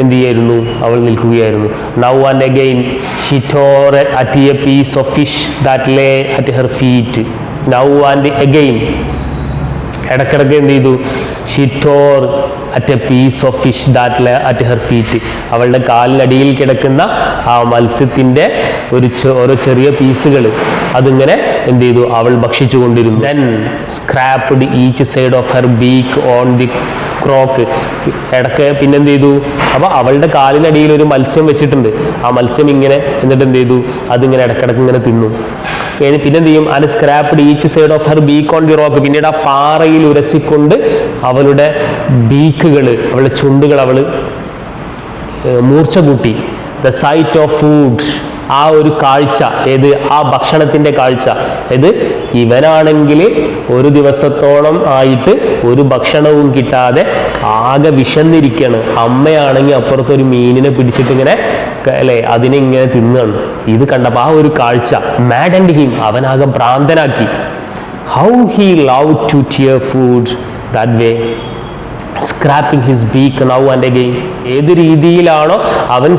എന്ത് ചെയ്യായിരുന്നു? അവൾ നിൽക്കുകയായിരുന്നു. Now and again she tore at a piece of fish that lay at her feet. Now and again, ഇടക്കിടക്ക് എന്ത് ചെയ്തു? She tore at a piece of fish that lay at her feet, അവളുടെ കാലിനടിയിൽ കിടക്കുന്ന ആ മത്സ്യത്തിൻ്റെ ഓരോ ചെറിയ പീസുകൾ അതിങ്ങനെ എന്ത് ചെയ്തു? അവൾ ഭക്ഷിച്ചു കൊണ്ടിരുന്നു. Then scraped each side of her beak on the rock, ഇടയ്ക്ക് പിന്നെന്ത് ചെയ്തു? അപ്പോൾ അവളുടെ കാലിനടിയിൽ ഒരു മത്സ്യം വെച്ചിട്ടുണ്ട്, ആ മത്സ്യം ഇങ്ങനെ എന്നിട്ട് എന്ത് ചെയ്തു? അതിങ്ങനെ ഇടക്കിടക്ക് ഇങ്ങനെ തിന്നു. പിന്നെന്ത് ചെയ്യും? And scraped each side of her beak on the rock, പിന്നീട് ആ പാറയിൽ ഉരസിക്കൊണ്ട് അവളുടെ ബീക്കുകൾ, അവളുടെ ചുണ്ടുകൾ അവൾ മൂർച്ച കൂട്ടി. ദ സൈറ്റ് ഓഫ് ഫുഡ്, ആ ഒരു കാഴ്ച, ഏത്? ആ ഭക്ഷണത്തിൻ്റെ കാഴ്ച. ഏത്? ഇവനാണെങ്കിൽ ഒരു ദിവസത്തോളം ആയിട്ട് ഒരു ഭക്ഷണവും കിട്ടാതെ ആകെ വിശന്നിരിക്കുകയാണ്. അമ്മയാണെങ്കിൽ അപ്പുറത്തൊരു മീനിനെ പിടിച്ചിട്ട് ഇങ്ങനെ, അല്ലേ, അതിനെ ഇങ്ങനെ തിന്നാണ്. ഇത് കണ്ടപ്പോൾ ആ ഒരു കാഴ്ച മാഡ് ആൻഡ് ഹിം, അവനാകെ ഭ്രാന്തനാക്കി. How he love to tear food that way, scraping his beak now and again. ഏത് രീതിയിലാണോ അവൻ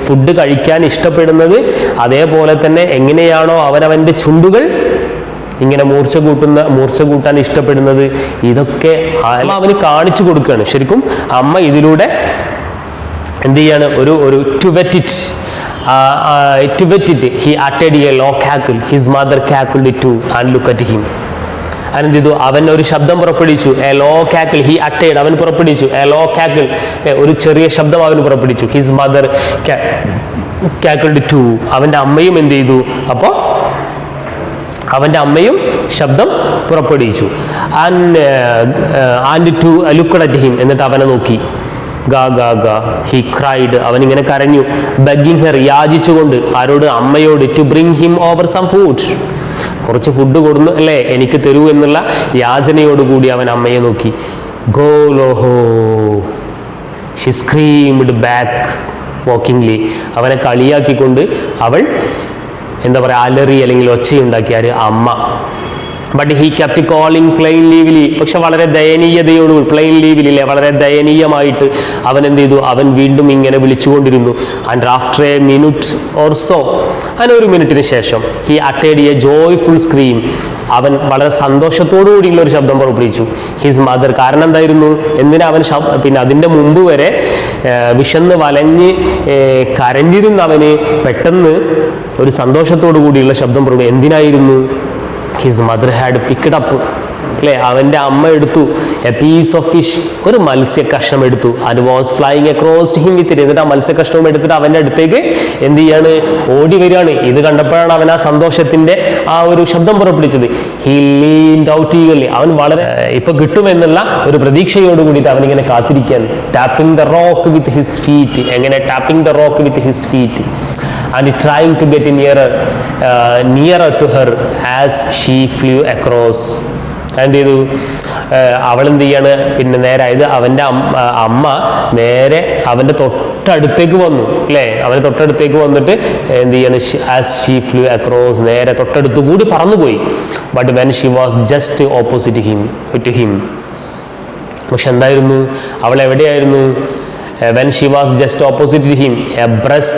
ഫുഡ് കഴിക്കാൻ ഇഷ്ടപ്പെടുന്നത്, അതേപോലെ തന്നെ എങ്ങനെയാണോ അവൻ്റെ ചുണ്ടുകൾ ഇങ്ങനെ മൂർച്ച കൂട്ടാൻ ഇഷ്ടപ്പെടുന്നത്, ഇതൊക്കെ അവന് കാണിച്ചു കൊടുക്കുകയാണ്. ശരിക്കും അമ്മ ഇതിലൂടെ എന്ത് ചെയ്യാണ്? ഒരു ടു വെറ്റ് ഇറ്റ് ഹി അറ്റഡ് a low cackle, his mother cackled too and look at him. അതെന്ത് ചെയ്തു? അവൻ ഒരു ശബ്ദം പുറപ്പെടുവിച്ചു. എ ലോ കാക്കിൾ, ഹി അറ്റേഡ്, അവൻ പുറപ്പെടുവിച്ചു. എ ലോ കാക്കിൾ, ഒരു ചെറിയ ശബ്ദം അവൻ പുറപ്പെടുവിച്ചു. ഹിസ് മദർ കാക്കിൾഡ് ടു, അവൻ്റെ അമ്മയും എന്ത് ചെയ്തു? അപ്പോൾ അവൻ്റെ അമ്മയും ശബ്ദം പുറപ്പെടുവിച്ചു. And too looked at him, എന്നിട്ട് അവനെ നോക്കി. ഗാ ഗാ ഗാ ഹി ക്രൈഡ്, അവനിങ്ങനെ കരഞ്ഞു. ബെഗിങ് ഹെർ, യാചിച്ചുകൊണ്ട്. ആരോട്? അമ്മയോട്. To bring him over some food, കുറച്ച് ഫുഡ് കൊടുന്നു, അല്ലേ, എനിക്ക് തരൂ എന്നുള്ള യാചനയോടുകൂടി അവൻ അമ്മയെ നോക്കി. ഗോ ലോഹോ, ഷി സ്ക്രീംഡ് ബാക്ക് വോക്കിംഗ്ലി, അവനെ കളിയാക്കിക്കൊണ്ട് അവൾ എന്താ പറയുക, അലറി അല്ലെങ്കിൽ ഒച്ചയുണ്ടാക്കിയാൽ അമ്മ. But he kept calling plaintively, പക്ഷെ വളരെ ദയനീയതയോടുകൂടി, പ്ലെയിൻ ലീവിലില്ലേ, വളരെ ദയനീയമായിട്ട് അവൻ എന്ത് ചെയ്തു? അവൻ വീണ്ടും ഇങ്ങനെ വിളിച്ചുകൊണ്ടിരുന്നു. And after a minute or so, അങ്ങനെ ഒരു മിനിറ്റിന് ശേഷം ഹി അറ്റേഡ് എ ജോയ്ഫുൾ സ്ക്രീം, അവൻ വളരെ സന്തോഷത്തോടു കൂടിയുള്ള ഒരു ശബ്ദം പുറപ്പെടുവിച്ചു. ഹിസ് മദർ, കാരണം എന്തായിരുന്നു? എന്തിനാ അവൻ പിന്നെ അതിൻ്റെ മുമ്പ് വരെ വിശന്ന് വലഞ്ഞ് കരഞ്ഞിരുന്നവന് പെട്ടെന്ന് ഒരു സന്തോഷത്തോടു കൂടിയുള്ള ശബ്ദം പുറപ്പെടുവിച്ചു. എന്തിനായിരുന്നു? His mother had picked up, അല്ലേ, അവൻ്റെ അമ്മ എടുത്തു എ പീസ് ഓഫ് ഫിഷ്, ഒരു മത്സ്യ കഷ്ണം എടുത്തു. And was flying across him with it, എന്നിട്ട് ആ മത്സ്യ കഷ്ണവും എടുത്തിട്ട് അവൻ്റെ അടുത്തേക്ക് എന്ത് ചെയ്യാണ്? ഓടി വരികയാണ്. ഇത് കണ്ടപ്പോഴാണ് അവൻ ആ സന്തോഷത്തിൻ്റെ ആ ഒരു ശബ്ദം പുറപ്പെടുവിച്ചത്. ഹി ലീൻഡ് ഔട്ട് ഈഗർലി, അവൻ വളരെ ഇപ്പൊ കിട്ടുമെന്നുള്ള ഒരു പ്രതീക്ഷയോട് കൂടിയിട്ട് അവനിങ്ങനെ കാത്തിരിക്കുകയാണ്. Tapping the rock with his feet, എങ്ങനെ? Tapping the rock with his feet. And trying to get nearer to her as she flew across. എന്ത് ചെയ്തു? അവളെന്ത് ചെയ്യാണ്? പിന്നെ നേരായത് അവൻ്റെ അമ്മ നേരെ അവൻ്റെ തൊട്ടടുത്തേക്ക് വന്നു, അല്ലേ, അവൻ്റെ തൊട്ടടുത്തേക്ക് വന്നിട്ട് എന്ത് ചെയ്യാണ്? ആസ് ഷീ ഫ്ലൂ അക്രോസ്, നേരെ തൊട്ടടുത്തു കൂടി പറന്നുപോയി. But when she was just opposite to him, പക്ഷെ എന്തായിരുന്നു, അവൾ എവിടെയായിരുന്നു? when she was just opposite to him, abreast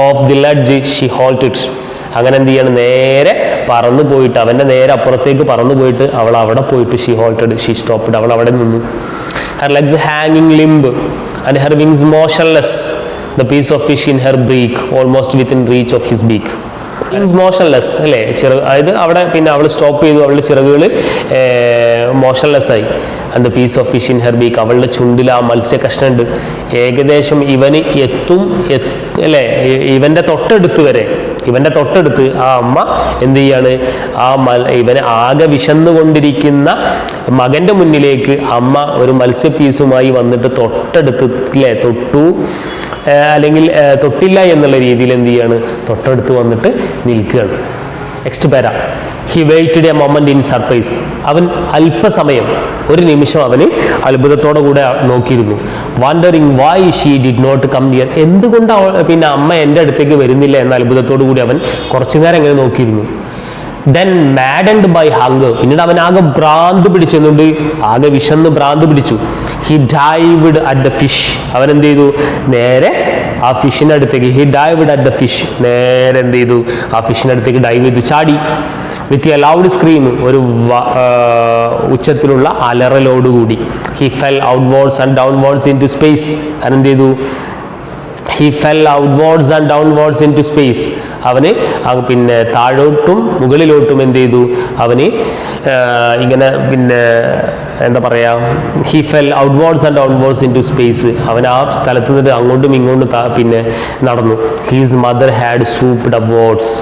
of the ledge, she halted. അങ്ങനെ എന്ത് ചെയ്യണം, നേരെ പറന്നു പോയിട്ട്, അവൻ്റെ നേരെ അപ്പുറത്തേക്ക് പറന്നു പോയിട്ട് അവൾ അവിടെ പോയിട്ട് she halted, she stopped, അവൾ അവിടെ നിന്നു. her legs hanging limp and her wings motionless, the piece of fish in her beak almost within reach of his beak. wings motionless അല്ലേ, അതായത് അവിടെ പിന്നെ അവൾ സ്റ്റോപ്പ് ചെയ്തു, അവളുടെ ചിറകുകൾ മോഷൻലെസ് ആയി. And the piece of fish in her beak, അവളുടെ ചുണ്ടിൽ ആ മത്സ്യ കഷ്ണമുണ്ട്. ഏകദേശം ഇവന് എത്തും അല്ലേ, ഇവൻ്റെ തൊട്ടടുത്ത് ആ അമ്മ എന്ത് ചെയ്യാണ്, ഇവനെ ആകെ വിശന്നുകൊണ്ടിരിക്കുന്ന മകൻ്റെ മുന്നിലേക്ക് അമ്മ ഒരു മത്സ്യ പീസുമായി വന്നിട്ട് തൊട്ടടുത്ത് അല്ലേ, അല്ലെങ്കിൽ തൊട്ടില്ല എന്നുള്ള രീതിയിൽ എന്ത് ചെയ്യാണ്, തൊട്ടടുത്ത് വന്നിട്ട് നിൽക്കുകയാണ്. Next para. He waited a moment in surprise. അവൻ അല്പസമയം, ഒരു നിമിഷം അവന് അത്ഭുതത്തോടെ കൂടെ നോക്കിയിരുന്നു. Wondering why she did not come near. എന്തുകൊണ്ട് പിന്നെ അമ്മ എൻ്റെ അടുത്തേക്ക് വരുന്നില്ല എന്ന അത്ഭുതത്തോടു കൂടി അവൻ കുറച്ചു നേരം അങ്ങനെ നോക്കിയിരുന്നു. ദെൻ മാഡൻഡ് ബൈ ഹങ്കർ, പിന്നീട് അവൻ ആകെ ഭ്രാന്ത് പിടിച്ചെന്നുണ്ട്, ആകെ വിശന്ന് ഭ്രാന്ത് പിടിച്ചു. He dived at the fish, അവൻ എന്ത് ചെയ്തു, നേരെ ആ ഫിഷിൻ്റെ അടുത്തേക്ക്, he dived at the fish, നേരെ എന്ത് ചെയ്തു, ആ ഫിഷിൻ്റെ അടുത്തേക്ക് ഡൈവ് ചെയ്തു, ചാടി. വിത്ത് എ ലൗഡ് സ്ക്രീം, ഒരു ഉച്ചത്തിലുള്ള അലറലോടുകൂടി. He fell outwards and downwards into space, അവനെന്ത് ചെയ്തു, he fell outwards and downwards into space, അവന് പിന്നെ താഴോട്ടും മുകളിലോട്ടും എന്ത് ചെയ്തു, അവന് ഇങ്ങനെ പിന്നെ എന്താ പറയുക, he fell outwards and downwards into space, അവൻ ആ സ്ഥലത്ത് നിന്ന് അങ്ങോട്ടും ഇങ്ങോട്ടും പിന്നെ നടന്നു. His mother had swooped upwards,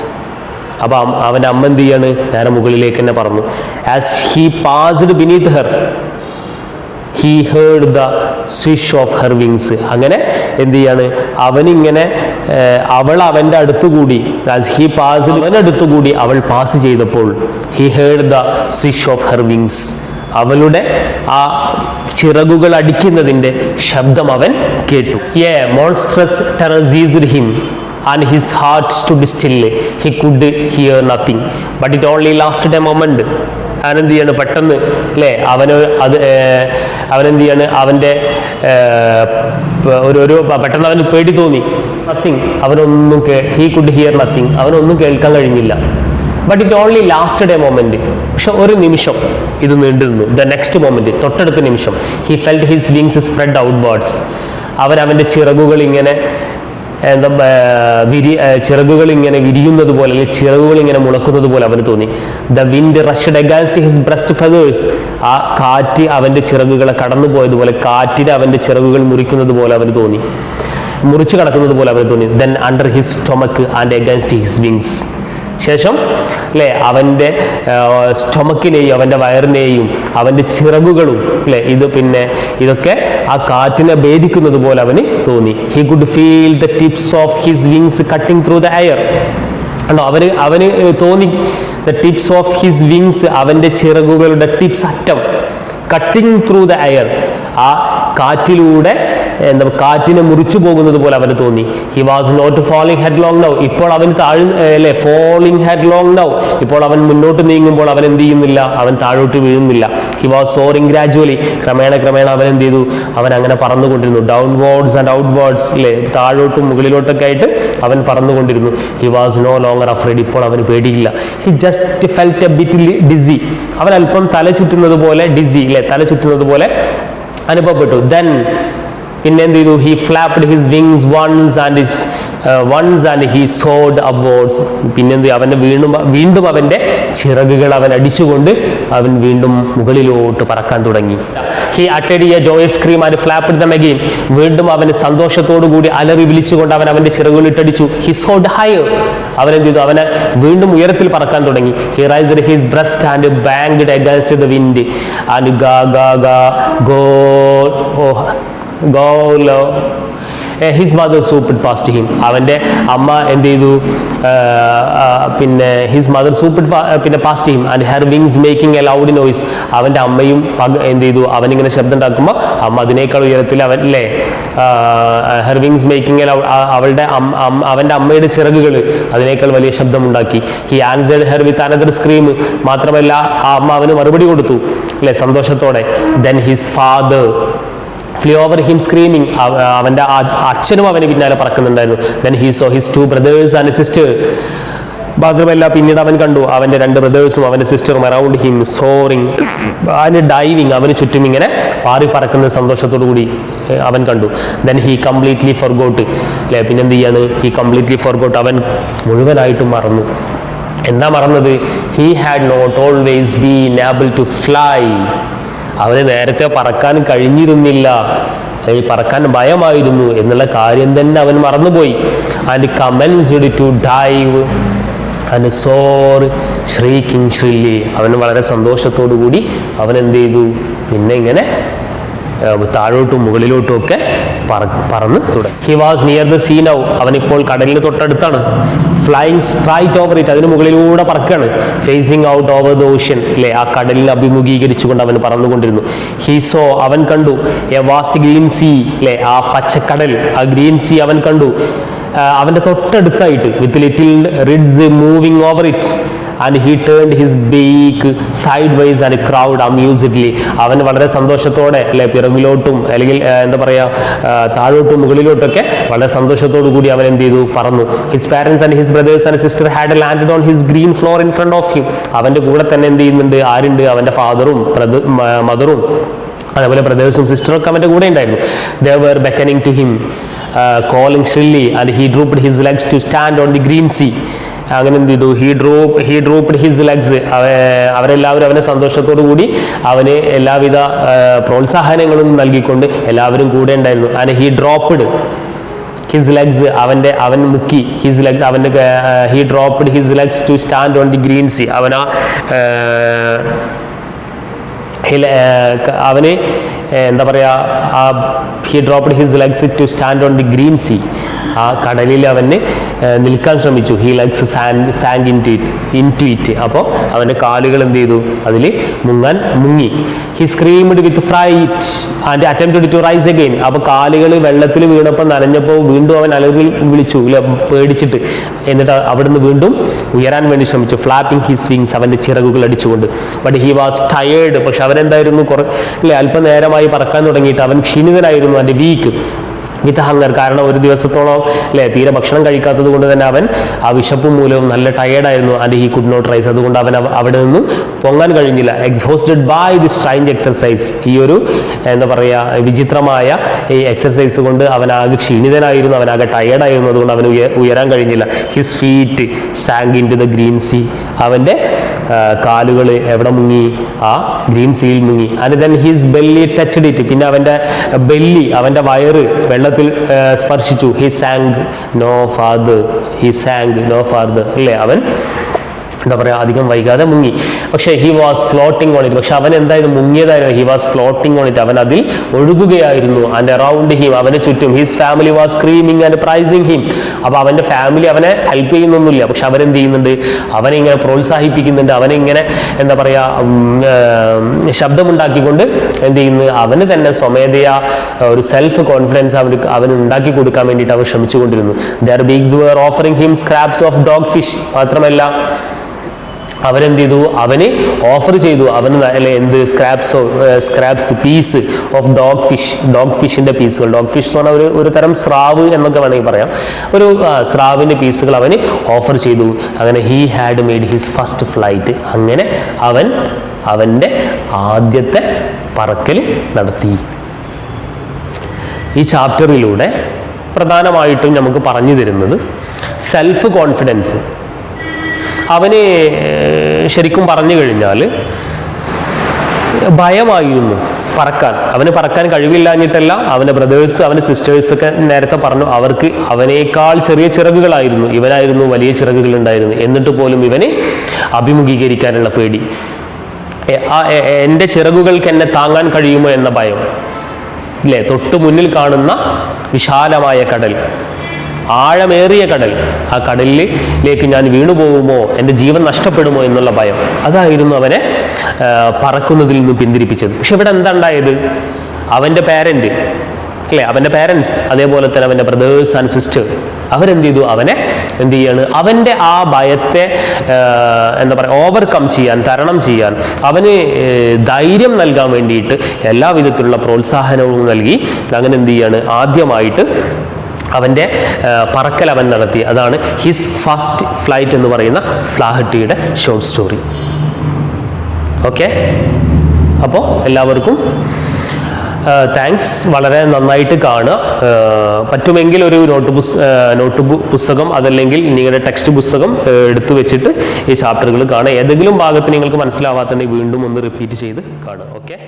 അപ്പം അവൻ്റെ അമ്മ എന്ത് ചെയ്യാണ്, നേരെ മുകളിലേക്ക് തന്നെ പറന്നു. As he passed beneath her he heard the swish of her wings. അങ്ങനെ എന്ത് ചെയ്യാണ്, അവനിങ്ങനെ അവൾ അവൻ്റെ അടുത്തുകൂടി, ആസ് ഹി പാസ്, അവൻ്റെ അടുത്തുകൂടി അവൾ പാസ് ചെയ്തപ്പോൾ, he heard the swish of her wings, അവളുടെ ആ ചിറകുകൾ അടിക്കുന്നതിൻ്റെ ശബ്ദം അവൻ കേട്ടു. A monstrous terror ceased him and his heart stood still. He could hear nothing, but it only lasted a moment. അവനെന്ത് ചെയ്യാണ്, പെട്ടെന്ന് അല്ലേ, അവനെന്ത് ചെയ്യാണ്, അവൻ്റെ ഒരു പെട്ടെന്ന് അവന് പേടി തോന്നി. നത്തിങ്, അവനൊന്നും ഹീ കുഡ് ഹിയർ നത്തിങ്, അവനൊന്നും കേൾക്കാൻ കഴിഞ്ഞില്ല. But it only lasted A moment, പക്ഷെ ഒരു നിമിഷം ഇത് നീണ്ടു നിന്നു. ദ നെക്സ്റ്റ് മൊമെന്റ്, തൊട്ടടുത്ത നിമിഷം, he felt his wings spread outwards, അവൻ്റെ ചിറകുകൾ ഇങ്ങനെ ചിറകുകൾ ഇങ്ങനെ വിരിയുന്നത് പോലെ, അല്ലെങ്കിൽ ചിറകുകൾ ഇങ്ങനെ മുളക്കുന്നത് പോലെ അവന് തോന്നി. The wind rushed against his breast feathers, ആ കാറ്റ് അവൻ്റെ ചിറകുകളെ കടന്നു പോയതുപോലെ, കാറ്റിന് അവൻ്റെ ചിറകുകൾ മുറിക്കുന്നത് പോലെ അവന് തോന്നി, മുറിച്ചു കടക്കുന്നത് പോലെ അവന് തോന്നി. Then under his stomach and against his wings, ശേഷം അല്ലേ അവൻ്റെ സ്റ്റൊമക്കിനെയും അവൻ്റെ വയറിനെയും അവൻ്റെ ചിറകുകളും അല്ലേ, ഇത് പിന്നെ ഇതൊക്കെ ആ കാറ്റിനെ ഭേദിക്കുന്നത് പോലെ അവന് തോന്നി. He could feel the tips of his wings cutting through the air. ആണോ, അവന് തോന്നി, the tips of his wings, അവൻ്റെ ചിറകുകളുടെ ടിപ്സ് അറ്റം, കട്ടിങ് ത്രൂ ദ എയർ, ആ കാറ്റിലൂടെ കാറ്റിനെ മുറിച്ചു പോകുന്നത് പോലെ അവന് തോന്നി. He was not falling headlong now, ഇപ്പോൾ അവൻ അല്ലേ ഫോളിങ് ഹെഡ് ലോങ് നൗ, ഇപ്പോൾ അവൻ മുന്നോട്ട് നീങ്ങുമ്പോൾ അവൻ എന്ത് ചെയ്യുന്നില്ല, അവൻ താഴോട്ട് വീഴുന്നില്ല. ഹി വാസ് സോറിങ് ഗ്രാജുവലി, ക്രമേണ അവൻ എന്ത് ചെയ്തു, അവൻ അങ്ങനെ പറന്നുകൊണ്ടിരുന്നു. ഡൗൺവേർഡ്സ് ആൻഡ് ഔട്ട്വേർഡ്സ് അല്ലേ, താഴോട്ടും മുകളിലോട്ടൊക്കെ ആയിട്ട് അവൻ പറന്നുകൊണ്ടിരുന്നു. He was no longer afraid, ഇപ്പോൾ അവന് പേടിയില്ല. He just felt a bit dizzy, അവൻ അല്പം തല ചുറ്റുന്നത് പോലെ, ഡിസി അല്ലേ, തല ചുറ്റുന്നത് പോലെ അനുഭവപ്പെട്ടു. ദെൻ പിന്നെ എന്ത് ചെയ്തു, he flapped his wings once and he soared upwards, പിന്നെന്ത് അവൻ്റെ വീണ്ടും അവൻ്റെ ചിറകുകൾ അവൻ അടിച്ചുകൊണ്ട് അവൻ വീണ്ടും മുകളിലോട്ട് പറക്കാൻ തുടങ്ങി. ഹി അട്ടഡ് a joyous scream and flapped them again, വീണ്ടും അവന് സന്തോഷത്തോടു കൂടി അലറി വിളിച്ചുകൊണ്ട് അവൻ അവൻ്റെ ചിറകുകൾ ഇട്ടടിച്ചു. ഹി സോഡ് ഹയർ, അവൻ എന്ത് ചെയ്തു, അവനെ വീണ്ടും ഉയരത്തിൽ പറക്കാൻ തുടങ്ങി. He raised his breast and banked against the wind and his mother swooped past him, അവൻ്റെ അമ്മ എന്ത് ചെയ്തു, പിന്നെ ഹിസ് മദർ സൂപ്ഡ് പിന്നെ past him and her wings making a loud noise, അവൻ്റെ അമ്മയും എന്ത് ചെയ്തു, അവനിങ്ങനെ ശബ്ദം ഉണ്ടാക്കുമ്പോൾ അമ്മ അതിനേക്കാൾ ഉയരത്തിൽ അവൻ അല്ലേ, her wings making a loud, അവൻ്റെ അമ്മയുടെ ചിറകുകൾ അതിനേക്കാൾ വലിയ ശബ്ദമുണ്ടാക്കി. He answered her with another scream, മാത്രമല്ല ആ അമ്മ അവന് മറുപടി കൊടുത്തു. അല്ലെ, സന്തോഷത്തോടെ. Then his father flew over him screaming. അവൻ്റെ അച്ഛനും അവന് പിന്നാലെ പറക്കുന്നുണ്ടായിരുന്നു. then he saw his 2 brothers and a sister. മാത്രമല്ല പിന്നീട് അവൻ കണ്ടു അവൻ്റെ 2 ബ്രദേഴ്സും അവൻ്റെ സിസ്റ്ററും അറൗണ്ട് ഹിം സോറിങ്, അവന് ഡൈവിങ്, അവന് ചുറ്റും ഇങ്ങനെ പാറി പറക്കുന്ന സന്തോഷത്തോടു കൂടി അവൻ കണ്ടു. then he completely forgot, അല്ലെ, പിന്നെന്ത് ചെയ്യാണ്, he completely forgot, അവൻ മുഴുവനായിട്ടും മറന്നു. എന്താ മറന്നത്? he had not always been able to fly. അവന് നേരത്തെ പറക്കാൻ കഴിഞ്ഞിരുന്നില്ല, പറക്കാൻ ഭയമായിരുന്നു എന്നുള്ള കാര്യം തന്നെ അവൻ മറന്നുപോയി. And commenced to dive and soar shrieking shrilly. അവൻ വളരെ സന്തോഷത്തോടു കൂടി അവൻ എന്ത് ചെയ്തു, പിന്നെ ഇങ്ങനെ താഴോട്ടും മുകളിലോട്ടും ഒക്കെ പറന്ന് തുടങ്ങി. He was near the sea now. അവനിപ്പോൾ കടലിന് തൊട്ടടുത്താണ്. ഫ്ലൈങ് സ്ട്രൈറ്റ് ഓവർ ഇറ്റ്, അതിന് മുകളിലൂടെ പറക്കാണ്. Facing out over the ocean, അല്ലെ, ആ കടലിനെ അഭിമുഖീകരിച്ചുകൊണ്ട് അവൻ പറന്നുകൊണ്ടിരുന്നു. ഹി സോ, അവൻ കണ്ടു എ വാസ്റ്റ് ഗ്രീൻ സീ, അല്ലെ, ആ പച്ചക്കടൽ, ആ ഗ്രീൻ സീ അവൻ കണ്ടു. അവന്റെ തൊട്ടടുത്തായിട്ട് with little ridges moving over it. and he turned his beak sideways and crowed amusedly. അവൻ വളരെ സന്തോഷത്തോടെ, അല്ലെ, പിറകിലോട്ടും അല്ലെങ്കിൽ എന്താ പറയാ താഴോട്ടും മുകളിലോട്ടൊക്കെ വളരെ സന്തോഷത്തോടു കൂടി അവൻ എന്ത് ചെയ്തു, പറന്നു. His parents and his brothers and sister had landed on his green floor in front of him. അവന്റെ കൂടെ തന്നെ എന്ത് ചെയ്യുന്നുണ്ട്, ആരുണ്ട്, അവന്റെ ഫാദറും മദറും അതേപോലെ ബ്രദേഴ്സും സിസ്റ്ററും ഒക്കെ അവന്റെ കൂടെ ഉണ്ടായിരുന്നു. they were beckoning to him, calling shrilly, and he drooped his legs to stand on the green sea. അങ്ങനെ എന്ത് ചെയ്തു, he drooped his legs. അവരെല്ലാവരും അവനെ സന്തോഷത്തോടു കൂടി അവന് എല്ലാവിധ പ്രോത്സാഹനങ്ങളും നൽകിക്കൊണ്ട് എല്ലാവരും കൂടെ ഉണ്ടായിരുന്നു. and he dropped his legs, അവൻ മുക്കി his legs, he dropped his legs to stand on the green sea. അവന് എന്താ പറയാ, he dropped his legs to stand on the green sea. ആ കടലിൽ അവന് നിൽക്കാൻ ശ്രമിച്ചു. He legs sank into it. അപ്പോൾ അവൻ്റെ കാലുകൾ എന്ത് ചെയ്തു, അതിൽ മുങ്ങി. He screamed with fright and attempted to rise again. അപ്പോൾ കാലുകൾ വെള്ളത്തിൽ വീണപ്പോൾ നനഞ്ഞപ്പോൾ വീണ്ടും അവൻ അലറി വിളിച്ചു, പേടിച്ചിട്ട്. എന്നിട്ട് അവിടുന്ന് വീണ്ടും ഉയരാൻ വേണ്ടി ശ്രമിച്ചു. ഫ്ലാപ്പിംഗ് ഹിസ് വിങ്സ്, അവൻ്റെ ചിറകുകൾ അടിച്ചുകൊണ്ട്. But he was tired. പക്ഷെ അവനെന്തായിരുന്നു, അല്പനേരമായി പറക്കാൻ തുടങ്ങിയിട്ട് അവൻ ക്ഷീണിതനായിരുന്നു, അവൻ്റെ വീക്ക് വിത്ത് ഹങ്കർ. കാരണം ഒരു ദിവസത്തോളം, അല്ലെ, തീരെ ഭക്ഷണം കഴിക്കാത്തത് കൊണ്ട് തന്നെ അവൻ ആ വിശപ്പ് മൂലവും നല്ല ടയേർഡായിരുന്നു. And he could not rise. അതുകൊണ്ട് അവൻ അവിടെ നിന്നും പൊങ്ങാൻ കഴിഞ്ഞില്ല. Exhausted by the strange exercise. ഈ ഒരു എന്താ പറയുക വിചിത്രമായ ഈ എക്സർസൈസ് കൊണ്ട് അവനാകെ ക്ഷീണിതനായിരുന്നു, അവനാകെ ടയേർഡായിരുന്നു. അതുകൊണ്ട് അവന് ഉയരാൻ കഴിഞ്ഞില്ല. His feet sank into the green sea. അവൻ്റെ കാലുകൾ എവിടെ മുങ്ങി, ആ ഗ്രീൻ സീയിൽ മുങ്ങി. And then his belly touched it. പിന്നെ അവൻ്റെ ബെല്ലി, അവൻ്റെ വയറ് വെള്ളത്തിൽ സ്പർശിച്ചു. ഹി സാങ്ക് നോ ഫാദർ, അല്ലേ, അവൻ എന്താ പറയുക അധികം വൈകാതെ മുങ്ങി. പക്ഷേ he was floating on it. പക്ഷെ അവൻ എന്തായാലും മുങ്ങിയതായിരുന്നു. He was floating on it. അവൻ അതിൽ ഒഴുകുകയായിരുന്നു. ആൻഡ് അറൗണ്ട് ഹിം, അവന്റെ ചുറ്റും his family was screaming and praising him. അപ്പോൾ അവന്റെ ഫാമിലി അവനെ ഹെൽപ്പ് ചെയ്യുന്നൊന്നുമില്ല. പക്ഷെ അവരെന്ത് ചെയ്യുന്നുണ്ട്, അവനെ ഇങ്ങനെ പ്രോത്സാഹിപ്പിക്കുന്നുണ്ട്. അവനെ ഇങ്ങനെ എന്താ പറയുക ശബ്ദമുണ്ടാക്കിക്കൊണ്ട് എന്ത് ചെയ്യുന്നു, അവന് തന്നെ സ്വമേധയാ ഒരു സെൽഫ് കോൺഫിഡൻസ് അവന് ഉണ്ടാക്കി കൊടുക്കാൻ വേണ്ടിയിട്ട് അവർ ശ്രമിച്ചുകൊണ്ടിരുന്നു. Their beaks were offering him scraps of dogfish. മാത്രമല്ല അവരെന്ത് ചെയ്തു, അവന് ഓഫർ ചെയ്തു, അവന് എന്ത് സ്ക്രാപ്സ് പീസ് ഓഫ് ഡോഗ് ഫിഷിന്റെ പീസുകൾ. ഡോഗ് ഫിഷ് എന്ന് പറഞ്ഞാൽ ഒരു തരം സ്രാവ് എന്നൊക്കെ വേണമെങ്കിൽ പറയാം. ഒരു സ്രാവിന്റെ പീസുകൾ അവന് ഓഫർ ചെയ്തു. അങ്ങനെ he had made his first flight. അങ്ങനെ അവൻ്റെ ആദ്യത്തെ പറക്കൽ നടത്തി. ഈ ചാപ്റ്ററിലൂടെ പ്രധാനമായിട്ടും നമുക്ക് പറഞ്ഞു തരുന്നത് സെൽഫ് കോൺഫിഡൻസ്. അവന് ശരിക്കും പറഞ്ഞു കഴിഞ്ഞാൽ ഭയമായിരുന്നു പറക്കാൻ. അവന് പറക്കാൻ കഴിവില്ലാഞ്ഞിട്ടല്ല, അവൻ്റെ ബ്രദേഴ്സ്, അവൻ്റെ സിസ്റ്റേഴ്സൊക്കെ നേരത്തെ പറഞ്ഞു അവർക്ക് അവനേക്കാൾ ചെറിയ ചിറകുകളായിരുന്നു, ഇവനായിരുന്നു വലിയ ചിറകുകൾ ഉണ്ടായിരുന്നു. എന്നിട്ട് പോലും ഇവന് അഭിമുഖീകരിക്കാനുള്ള പേടി. എൻ്റെ ചിറകുകൾക്ക് എന്നെ താങ്ങാൻ കഴിയുമോ എന്ന ഭയം, ഇല്ലേ? തൊട്ട് മുന്നിൽ കാണുന്ന വിശാലമായ കടൽ, ആഴമേറിയ കടൽ, ആ കടലിലേക്ക് ഞാൻ വീണുപോകുമോ, എൻ്റെ ജീവൻ നഷ്ടപ്പെടുമോ എന്നുള്ള ഭയം. അതായിരുന്നു അവനെ പറക്കുന്നതിൽ നിന്ന് പിന്തിരിപ്പിച്ചത്. പക്ഷെ ഇവിടെ എന്താ ഉണ്ടായത്, അവൻ്റെ പാരൻറ്, അല്ലേ, അവൻ്റെ പാരൻസ്, അതേപോലെ തന്നെ അവൻ്റെ ബ്രദേഴ്സ് ആൻഡ് സിസ്റ്റേഴ്സ്, അവരെന്ത് ചെയ്തു, അവനെ എന്ത് ചെയ്യാണ്, അവൻ്റെ ആ ഭയത്തെ എന്താ പറയുക ഓവർകം ചെയ്യാൻ, തരണം ചെയ്യാൻ, അവന് ധൈര്യം നൽകാൻ വേണ്ടിയിട്ട് എല്ലാവിധത്തിലുള്ള പ്രോത്സാഹനവും നൽകി. അങ്ങനെ എന്ത് ചെയ്യാണ്, ആദ്യമായിട്ട് അവൻ്റെ പറക്കൽ അവൻ നടത്തി. അതാണ് ഹിസ് ഫസ്റ്റ് ഫ്ലൈറ്റ് എന്ന് പറയുന്ന ഫ്ലാഹട്ടിയുടെ ഷോർട്ട് സ്റ്റോറി. ഓക്കെ, അപ്പോൾ എല്ലാവർക്കും താങ്ക്സ്. വളരെ നന്നായിട്ട് കാണുക. പറ്റുമെങ്കിൽ ഒരു നോട്ട് പുസ്തകം അതല്ലെങ്കിൽ നിങ്ങളുടെ ടെക്സ്റ്റ് പുസ്തകം എടുത്തു വെച്ചിട്ട് ഈ ചാപ്റ്ററുകൾ കാണുക. ഏതെങ്കിലും ഭാഗത്ത് നിങ്ങൾക്ക് മനസ്സിലാവാത്തതുണ്ടെങ്കിൽ വീണ്ടും ഒന്ന് റിപ്പീറ്റ് ചെയ്ത് കാണുക. ഓക്കെ.